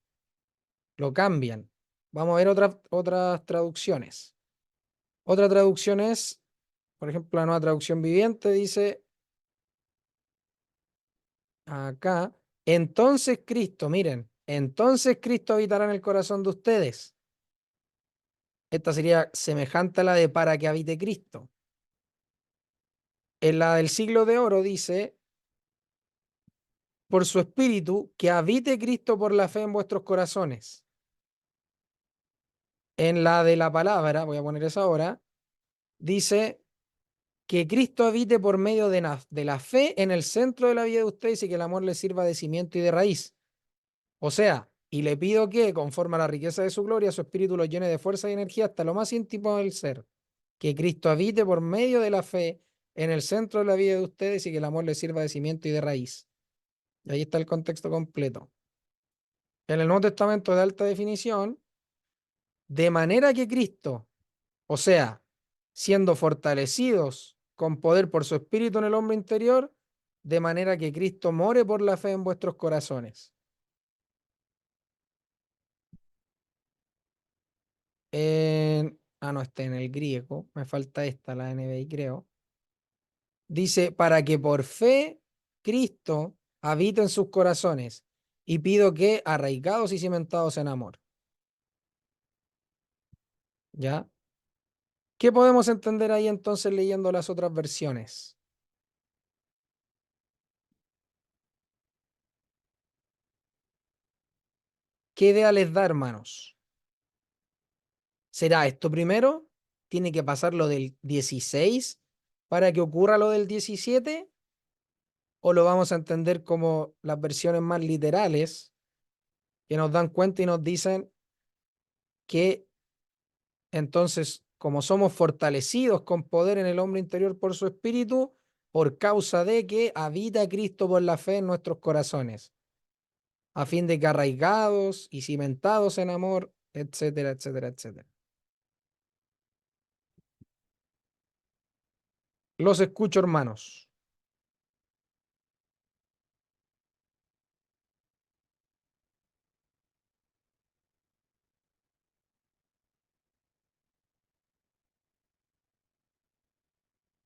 lo cambian. Vamos a ver otras traducciones. Otra traducción es, por ejemplo, la Nueva Traducción Viviente dice acá, entonces Cristo, miren, entonces Cristo habitará en el corazón de ustedes. Esta sería semejante a la de para que habite Cristo. En la del siglo de oro dice, por su espíritu, que habite Cristo por la fe en vuestros corazones. En la de la palabra, voy a poner esa ahora, dice que Cristo habite por medio de la fe en el centro de la vida de ustedes y que el amor les sirva de cimiento y de raíz. O sea, y le pido que, conforme a la riqueza de su gloria, su espíritu los llene de fuerza y energía hasta lo más íntimo del ser. Que Cristo habite por medio de la fe en el centro de la vida de ustedes y que el amor les sirva de cimiento y de raíz. Y ahí está el contexto completo. En el Nuevo Testamento de alta definición, de manera que Cristo, o sea, siendo fortalecidos con poder por su espíritu en el hombre interior, de manera que Cristo more por la fe en vuestros corazones. No, está en el griego, me falta esta, la NBI creo. Dice, para que por fe Cristo habite en sus corazones y pido que arraigados y cimentados en amor. ¿Ya? ¿Qué podemos entender ahí entonces leyendo las otras versiones? ¿Qué idea les da, hermanos? ¿Será esto primero? ¿Tiene que pasar lo del 16 para que ocurra lo del 17? ¿O lo vamos a entender como las versiones más literales que nos dan cuenta y nos dicen que entonces, como somos fortalecidos con poder en el hombre interior por su espíritu, por causa de que habita Cristo por la fe en nuestros corazones, a fin de que arraigados y cimentados en amor, etcétera, etcétera, etcétera. Los escucho, hermanos.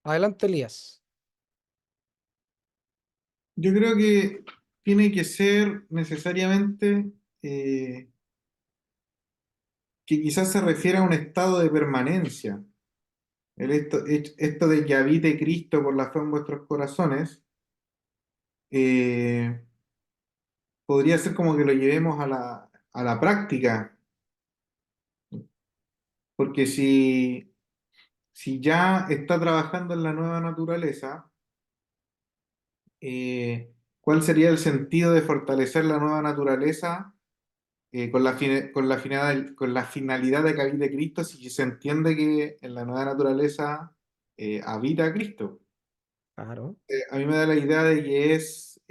Adelante, Elías. Yo creo que tiene que ser necesariamente que quizás se refiere a un estado de permanencia. Esto de que habite Cristo por la fe en vuestros corazones, eh, podría ser como que lo llevemos a la práctica, porque si ya está trabajando en la nueva naturaleza, ¿cuál sería el sentido de fortalecer la nueva naturaleza con la finalidad de que habite Cristo si se entiende que en la nueva naturaleza habita Cristo? Claro. A mí me da la idea de que es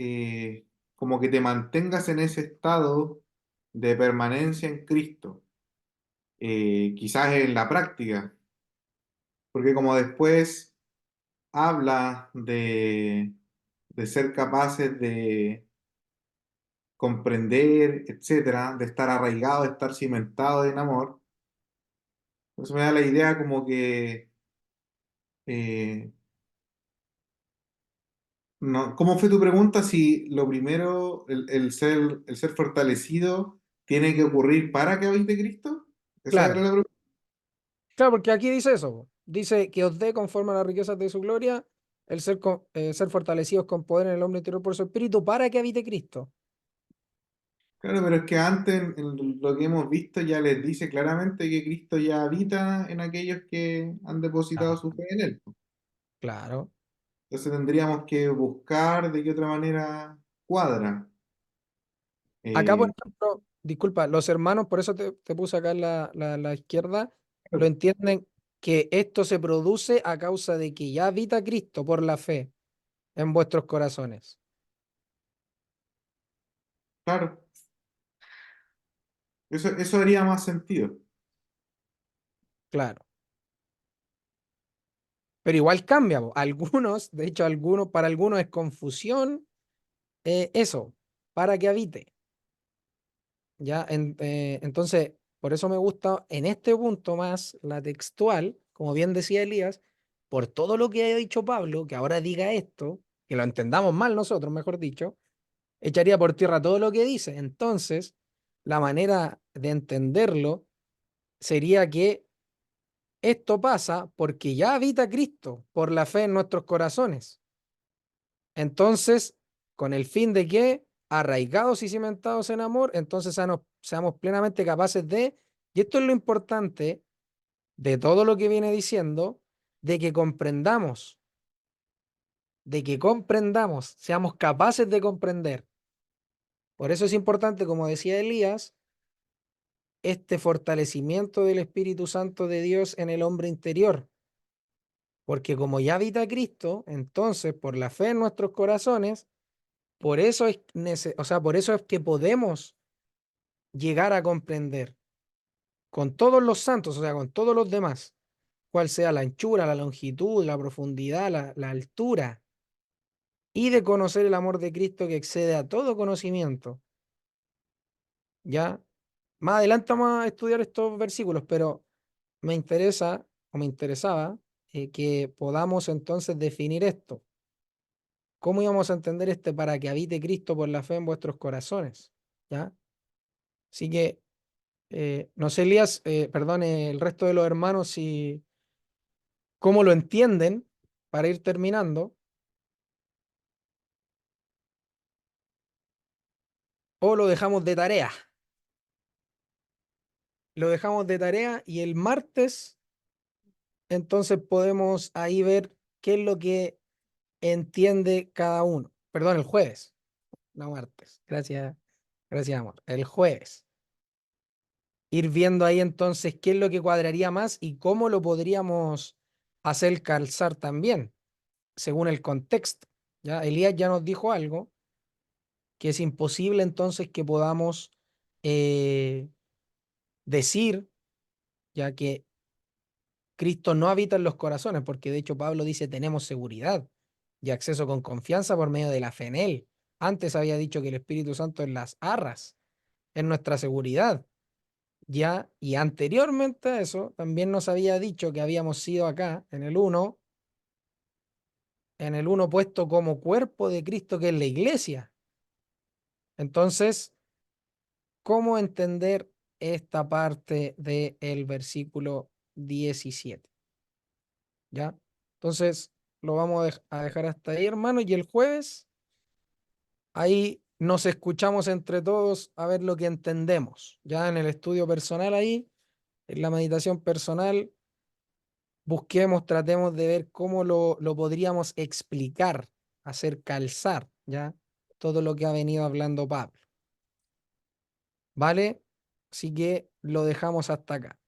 como que te mantengas en ese estado de permanencia en Cristo, quizás en la práctica, porque como después habla de ser capaces de comprender, etcétera, de estar arraigado, de estar cimentado en amor, entonces me da la idea como que eh, no, ¿cómo fue tu pregunta? Si lo primero, el ser fortalecido, tiene que ocurrir para que habite Cristo. ¿Esa era Claro. la pregunta? Claro, porque aquí dice eso, po. Dice que os dé conforme a las riquezas de su gloria el ser fortalecidos con poder en el hombre interior por su espíritu para que habite Cristo. Claro, pero es que antes, en lo que hemos visto, ya les dice claramente que Cristo ya habita en aquellos que han depositado Ah, su fe en Él. claro. Entonces tendríamos que buscar de qué otra manera cuadra. Acá, por Eh, ejemplo, disculpa, los hermanos, por eso te puse acá en la izquierda, lo claro, entienden que esto se produce a causa de que ya habita Cristo por la fe en vuestros corazones. claro, eso haría más sentido. Claro. Pero igual cambia, po. Algunos, de hecho, para algunos es confusión, eso, para que habite. ¿Ya? Entonces, por eso me gusta en este punto más la textual, como bien decía Elías, por todo lo que ha dicho Pablo, que ahora diga esto, que lo entendamos mal nosotros, mejor dicho, echaría por tierra todo lo que dice. Entonces, la manera de entenderlo sería que esto pasa porque ya habita Cristo por la fe en nuestros corazones. Entonces, con el fin de que, arraigados y cimentados en amor, entonces seamos plenamente capaces de, y esto es lo importante de todo lo que viene diciendo, de que comprendamos, seamos capaces de comprender. Por eso es importante, como decía Elías, este fortalecimiento del Espíritu Santo de Dios en el hombre interior, porque como ya habita Cristo, entonces por la fe en nuestros corazones, por eso es que podemos llegar a comprender con todos los santos, o sea, con todos los demás, cuál sea la anchura, la longitud, la profundidad, la altura, y de conocer el amor de Cristo que excede a todo conocimiento. ¿Ya? Más adelante vamos a estudiar estos versículos, pero me interesa o me interesaba que podamos entonces definir esto. ¿Cómo íbamos a entender este para que habite Cristo por la fe en vuestros corazones? ¿Ya? Así que no sé, Elías, perdone, el resto de los hermanos, si cómo lo entienden para ir terminando, o lo dejamos de tarea. Lo dejamos de tarea y el martes, entonces podemos ahí ver qué es lo que entiende cada uno. Perdón, el jueves, no martes. Gracias, gracias, amor. El jueves. Ir viendo ahí entonces qué es lo que cuadraría más y cómo lo podríamos hacer calzar también. según el contexto. ¿Ya? Elías ya nos dijo algo, que es imposible entonces que podamos decir, ya que Cristo no habita en los corazones, porque de hecho Pablo dice tenemos seguridad y acceso con confianza por medio de la fe en Él. Antes había dicho que el Espíritu Santo en las arras, es nuestra seguridad. Ya, y anteriormente a eso, también nos había dicho que habíamos sido acá, en el uno puesto como cuerpo de Cristo, que es la iglesia. Entonces, ¿cómo entender esta parte del versículo 17? ¿Ya? Entonces, lo vamos a dejar hasta ahí, hermano, y el jueves, ahí nos escuchamos entre todos a ver lo que entendemos. Ya en el estudio personal ahí, en la meditación personal, busquemos, tratemos de ver cómo lo podríamos explicar, hacer calzar, ¿ya? Todo lo que ha venido hablando Pablo. ¿Vale? Así que lo dejamos hasta acá.